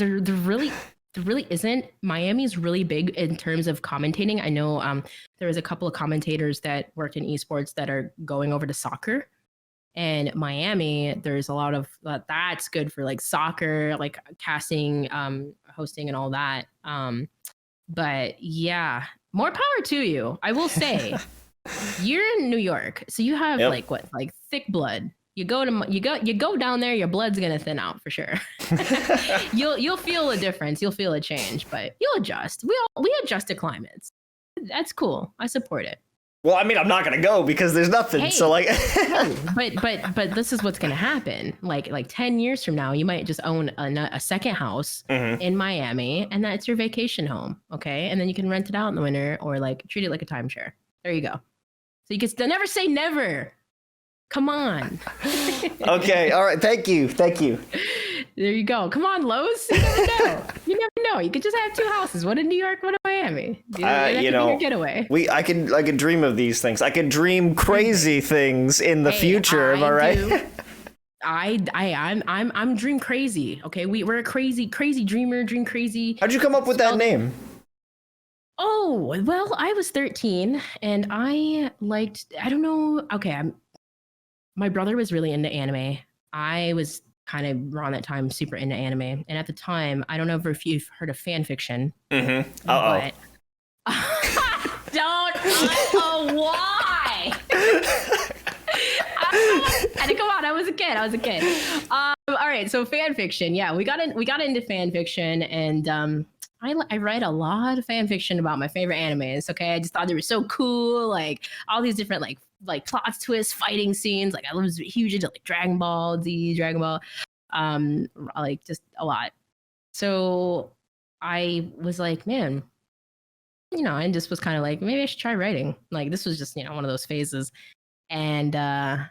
really isn't. Miami's really big in terms of commentating. I know there was a couple of commentators that worked in esports that are going over to soccer. And Miami, there's a lot of that's good for like soccer, like casting, hosting, and all that. But yeah, more power to you. I will say, you're in New York, so you have like thick blood. You go down there, your blood's gonna thin out for sure. You'll feel a difference. You'll feel a change, but you'll adjust. We adjust to climates. That's cool. I support it. Well, I mean, I'm not gonna go because there's nothing. Hey, so like, but this is what's gonna happen. Like 10 years from now, you might just own a second house in Miami, and that's your vacation home. Okay, and then you can rent it out in the winter or like treat it like a timeshare. There you go. So you can never say never. Come on. Okay. All right. Thank you. There you go. Come on, Lowe's. You never know. You could just have 2 houses, one in New York, one in Miami. That could be your getaway. I could dream of these things. I could dream crazy things in the future. Am I right? I'm dream crazy. Okay, we're a crazy dreamer. Dream crazy. How'd you come up with that name? Oh well, I was 13 and I don't know. Okay, my brother was really into anime. I was kind of around that time super into anime. And at the time, I don't know if you've heard of fan fiction. Mm-hmm. Uh-oh. Why? Come on, I was a kid. All right, so fan fiction. Yeah, we got into fan fiction, and I write a lot of fan fiction about my favorite animes. Okay, I just thought they were so cool, like all these different like plot twists, fighting scenes. Like I was huge into like Dragon Ball, like just a lot. So I was like, man, and just was kind of like, maybe I should try writing. Like this was just one of those phases, and I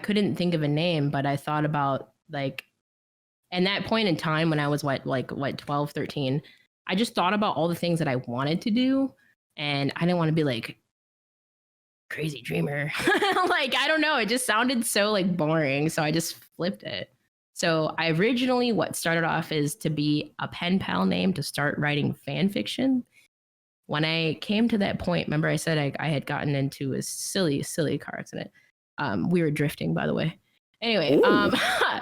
couldn't think of a name, but I thought about like, and that point in time when I was 12, 13, I just thought about all the things that I wanted to do, and I didn't want to be like crazy dreamer. Like, I don't know. It just sounded so like boring. So I just flipped it. So I originally, what started off is to be a pen pal name to start writing fan fiction. When I came to that point, remember I said I had gotten into a silly car accident. We were drifting, by the way. Anyway,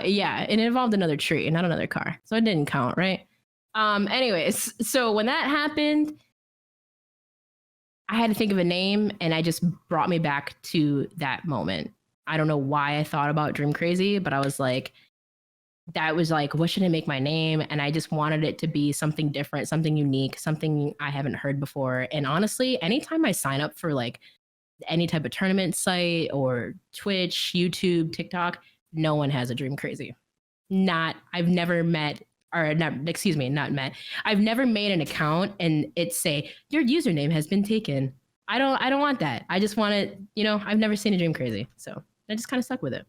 yeah, and it involved another tree, not another car. So it didn't count, right? Anyways, so when that happened, I had to think of a name, and I just brought me back to that moment. I don't know why I thought about Dreamcrazzy, but I was like, that was like, what should I make my name? And I just wanted it to be something different, something unique, something I haven't heard before. And honestly, anytime I sign up for like any type of tournament site or Twitch, YouTube, TikTok, no one has a Dreamcrazzy. I've never met, or not, excuse me, not met. I've never made an account and it say your username has been taken. I don't want that. I just want it, I've never seen a Dreamcrazzy. So I just kind of stuck with it.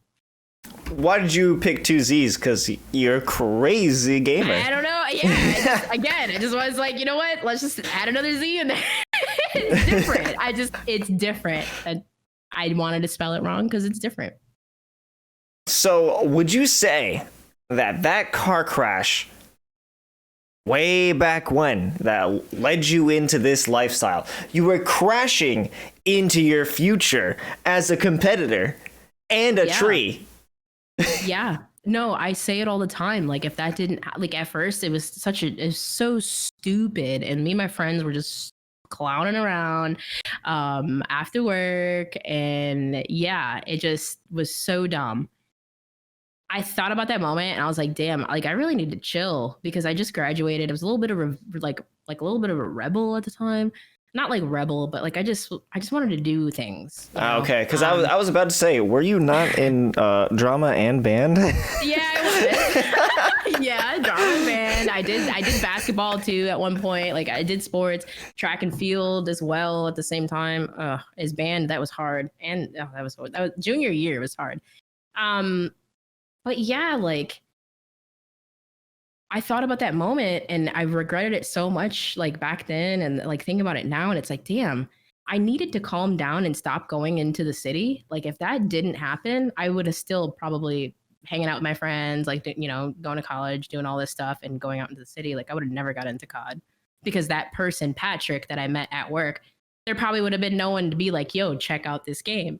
Why did you pick two Z's? Because you're a crazy gamer. I don't know. Yeah. I just was like, you know what? Let's just add another Z in there. It's different. It's different. I wanted to spell it wrong because it's different. So would you say that car crash way back when that led you into this lifestyle, you were crashing into your future as a competitor and a tree? Yeah. No, I say it all the time. Like, if that didn't, like, at first it was so stupid. And me and my friends were just clowning around after work. And yeah, it just was so dumb. I thought about that moment and I was like, damn, like, I really need to chill because I just graduated. I was a little bit of a, like a little bit of a rebel at the time. Not like rebel, but like I just wanted to do things. Okay, because I was about to say, were you not in drama and band? Yeah, I was. Yeah, drama and band. I did basketball too at one point. Like, I did sports, track and field as well at the same time. As band, that was hard, and that was junior year. It was hard. But yeah, like, I thought about that moment and I regretted it so much, like, back then, and like thinking about it now, and it's like, damn, I needed to calm down and stop going into the city. Like, if that didn't happen, I would have still probably hanging out with my friends, like, going to college, doing all this stuff and going out into the city. Like, I would have never got into COD because that person, Patrick, that I met at work, there probably would have been no one to be like, yo, check out this game.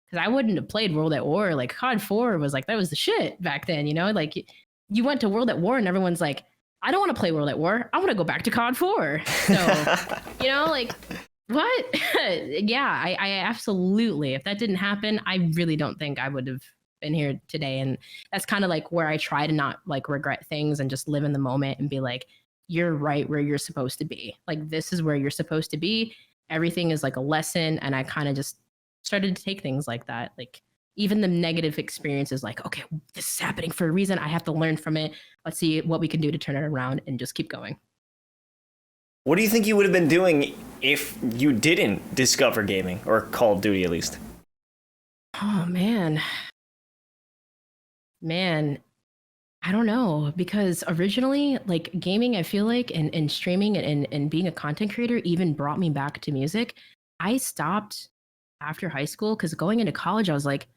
Because I wouldn't have played World at War. Like, COD 4 was like, that was the shit back then, like, you went to World at War and everyone's like, I don't want to play World at War. I want to go back to COD 4. So, like, what? Yeah, I absolutely, if that didn't happen, I really don't think I would have been here today. And that's kind of like where I try to not like regret things and just live in the moment and be like, you're right where you're supposed to be. Like, this is where you're supposed to be. Everything is like a lesson. And I kind of just started to take things like that. Like, even the negative experiences, like, okay, this is happening for a reason. I have to learn from it. Let's see what we can do to turn it around and just keep going. What do you think you would have been doing if you didn't discover gaming, or Call of Duty at least? Oh, man, I don't know, because originally, like, gaming, I feel like, and streaming and being a content creator even brought me back to music. I stopped after high school because going into college, I was like,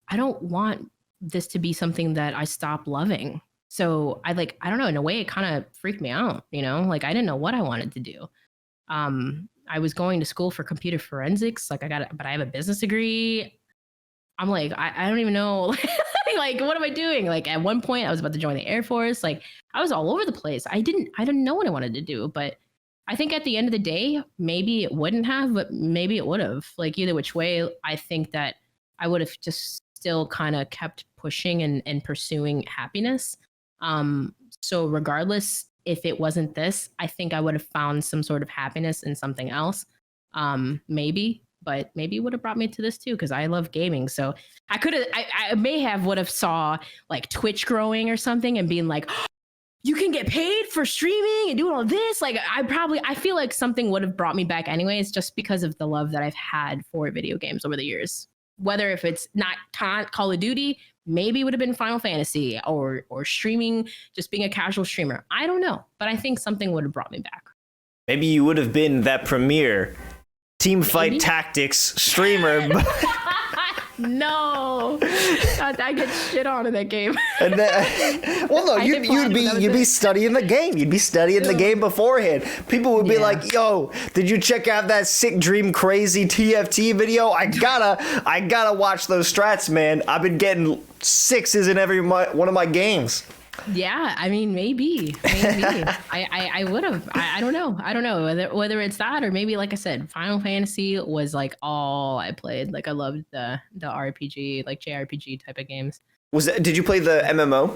I don't want this to be something that I stop loving. So I don't know, in a way it kind of freaked me out, like, I didn't know what I wanted to do. I was going to school for computer forensics. Like, but I have a business degree. I'm like, I don't even know. Like, what am I doing? Like, at one point I was about to join the Air Force. Like, I was all over the place. I didn't know what I wanted to do, but I think at the end of the day, maybe it wouldn't have, but maybe it would have. Like, either which way, I think that I would have just still kind of kept pushing and pursuing happiness. So regardless, if it wasn't this, I think I would have found some sort of happiness in something else. Maybe, but maybe it would have brought me to this too, because I love gaming. So I would have saw like Twitch growing or something and being like, you can get paid for streaming and doing all this. Like, I feel like something would have brought me back anyways, just because of the love that I've had for video games over the years. Whether if it's not Call of Duty, maybe it would have been Final Fantasy or streaming, just being a casual streamer. I don't know, but I think something would have brought me back. Maybe you would have been that premier Teamfight Tactics streamer. No, I get shit on in that game. And well, no, you'd be studying the game. You'd be studying the game beforehand. People would be like, "Yo, did you check out that sick Dreamcrazzy TFT video? I gotta watch those strats, man. I've been getting 6s in every one of my games." Yeah, I mean, maybe. I would have. I don't know whether it's that or maybe, like I said, Final Fantasy was like all I played. Like, I loved the RPG, like JRPG type of games. Did you play the MMO?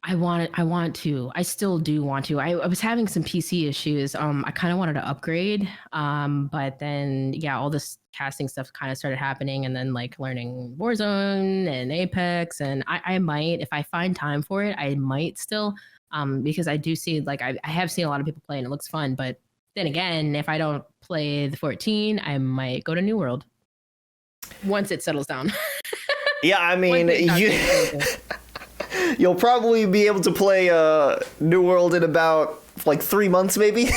I want to. I still do want to. I was having some PC issues. I kind of wanted to upgrade. But then yeah, all this casting stuff kind of started happening, and then like learning Warzone and Apex, and I might, if I find time for it, I might still. Because I do see like I have seen a lot of people play and it looks fun, but then again, if I don't play the 14, I might go to New World once it settles down. Yeah, I mean, you'll probably be able to play New World in about like 3 months, maybe.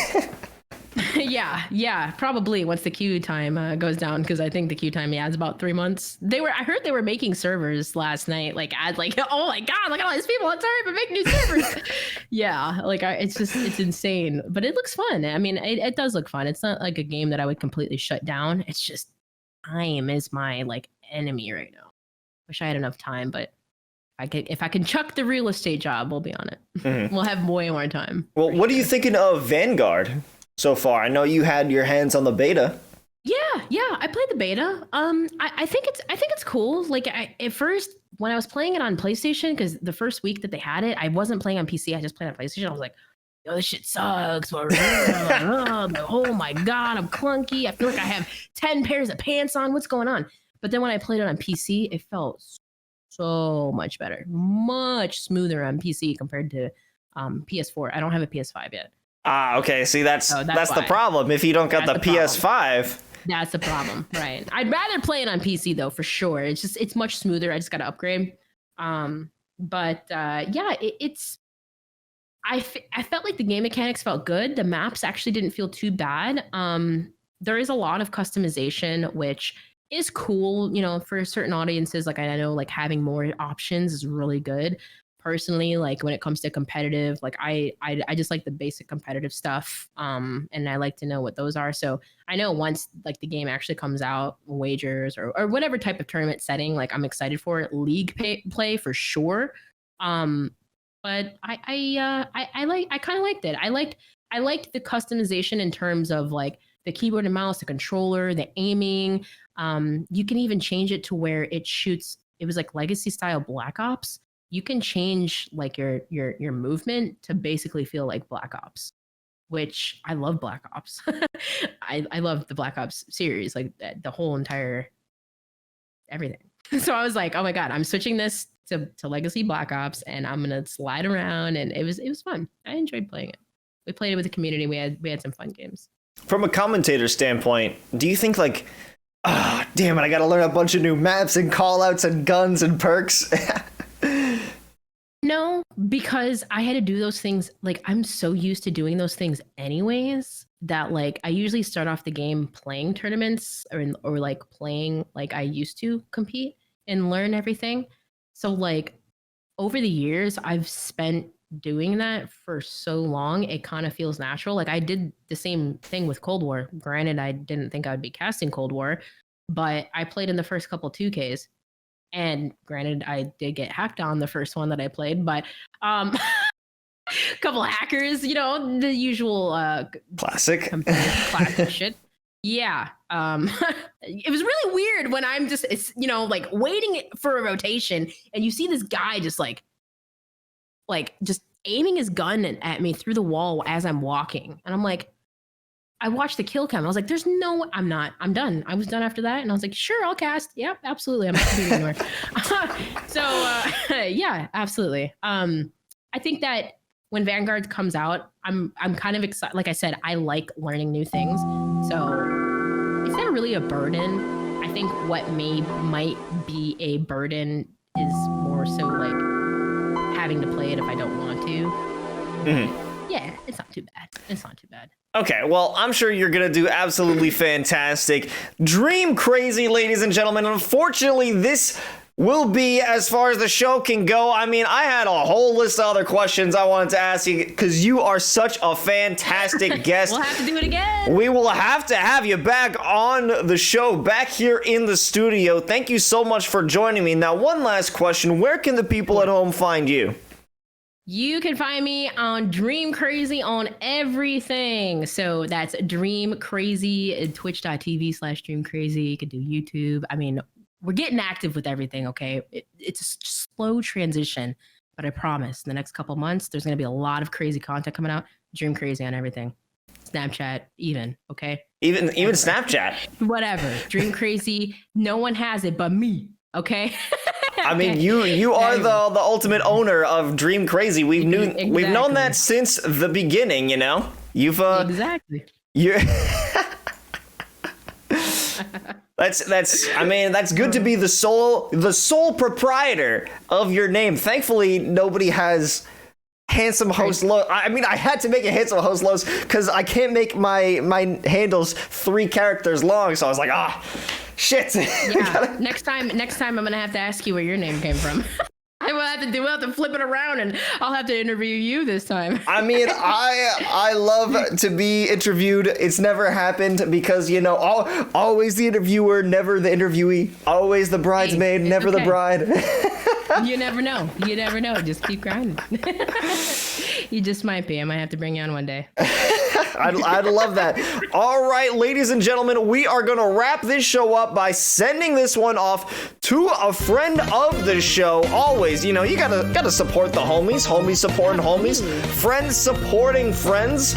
yeah, probably once the queue time goes down, because I think the queue time is about 3 months. I heard they were making servers last night, like add like, oh my god, look at all these people, let's hurry up and make new servers. Yeah, like it's insane, but it looks fun. I mean, it does look fun. It's not like a game that I would completely shut down. It's just time is my like enemy right now. Wish I had enough time, but if I can chuck the real estate job, we'll be on it. Mm-hmm. We'll have way more time. Well, what are you thinking of Vanguard so far? I know you had your hands on the beta. Yeah, I played the beta. I think it's cool. Like at first when I was playing it on PlayStation, because the first week that they had it, I wasn't playing on PC. I just played on PlayStation. I was like, yo, this shit sucks. Oh my god, I'm clunky. I feel like I have 10 pairs of pants on. What's going on? But then when I played it on PC, it felt so much better, much smoother on PC compared to PS4. I don't have a PS5 yet. Okay. See, that's the problem. If you don't got the PS5, that's the problem, right? I'd rather play it on PC though, for sure. It's much smoother. I just got to upgrade. It's. I felt like the game mechanics felt good. The maps actually didn't feel too bad. There is a lot of customization, which is cool, for certain audiences. Like I know like having more options is really good. Personally, like when it comes to competitive, like I just like the basic competitive stuff. And I like to know what those are. So I know once like the game actually comes out, wagers or whatever type of tournament setting, like I'm excited for it. League play for sure. But I kind of liked it. I liked the customization in terms of like the keyboard and mouse, the controller, the aiming. You can even change it to where it shoots. It was like legacy style Black Ops. You can change like your movement to basically feel like Black Ops, which I love Black Ops. I love the Black Ops series, like the whole entire everything. So I was like, oh my god, I'm switching this to legacy Black Ops, and I'm gonna slide around, and it was fun. I enjoyed playing it. We played it with the community. We had some fun games. From a commentator standpoint, do you think like, damn it, I gotta learn a bunch of new maps and callouts and guns and perks? No, because I had to do those things. Like I'm so used to doing those things anyways that like I usually start off the game playing tournaments or like playing like I used to compete and learn everything. So like over the years I've spent doing that for so long, it kind of feels natural. Like I did the same thing with Cold War. Granted, I didn't think I would be casting Cold War, but I played in the first couple 2Ks. And granted, I did get hacked on the first one that I played, but a couple of hackers, the usual classic shit. Yeah. It was really weird when I'm just, like waiting for a rotation and you see this guy just like just aiming his gun at me through the wall as I'm walking. And I'm like, I watched the kill cam. I was like, there's no, I'm done. I was done after that. And I was like, sure, I'll cast. Yep, absolutely. I'm not competing anymore. Yeah, absolutely. I think that when Vanguard comes out, I'm kind of excited. Like I said, I like learning new things. So it's never really a burden. I think what might be a burden is more so like having to play it if I don't want to. Mm-hmm. Yeah, it's not too bad. Okay, well, I'm sure you're going to do absolutely fantastic. Dreamcrazzy, ladies and gentlemen. Unfortunately, this will be as far as the show can go. I mean, I had a whole list of other questions I wanted to ask you because you are such a fantastic guest. We'll have to do it again. We will have to have you back on the show, back here in the studio. Thank you so much for joining me. Now, one last question. Where can the people at home find you? You can find me on Dreamcrazzy on everything. So that's Dreamcrazzy, twitch.tv/Dreamcrazzy. You can do YouTube. I mean, we're getting active with everything, okay? It's a slow transition but I promise in the next couple months, there's going to be a lot of crazy content coming out. Dreamcrazzy on everything. Snapchat, even, okay? Even Snapchat. Whatever. Dreamcrazzy, no one has it but me, okay? I mean, you are the ultimate owner of Dreamcrazy. We've known that since the beginning, you know? You've Exactly. You That's good to be the sole proprietor of your name. Thankfully, nobody has handsome host low. I mean, I had to make it handsome host lows because I can't make my handles 3 characters long. So I was like, shit. Yeah. Next time I'm gonna have to ask you where your name came from. We'll have to flip it around, and I'll have to interview you this time. I mean, I love to be interviewed. It's never happened because, you know, always the interviewer, never the interviewee. Always the bridesmaid, never the bride. You never know. You never know. Just keep grinding. You just might be. I might have to bring you on one day. I'd love that. All right, ladies and gentlemen, we are going to wrap this show up by sending this one off to a friend of the show. Always, you know, you gotta support the homies. Homies supporting homies. Friends supporting friends.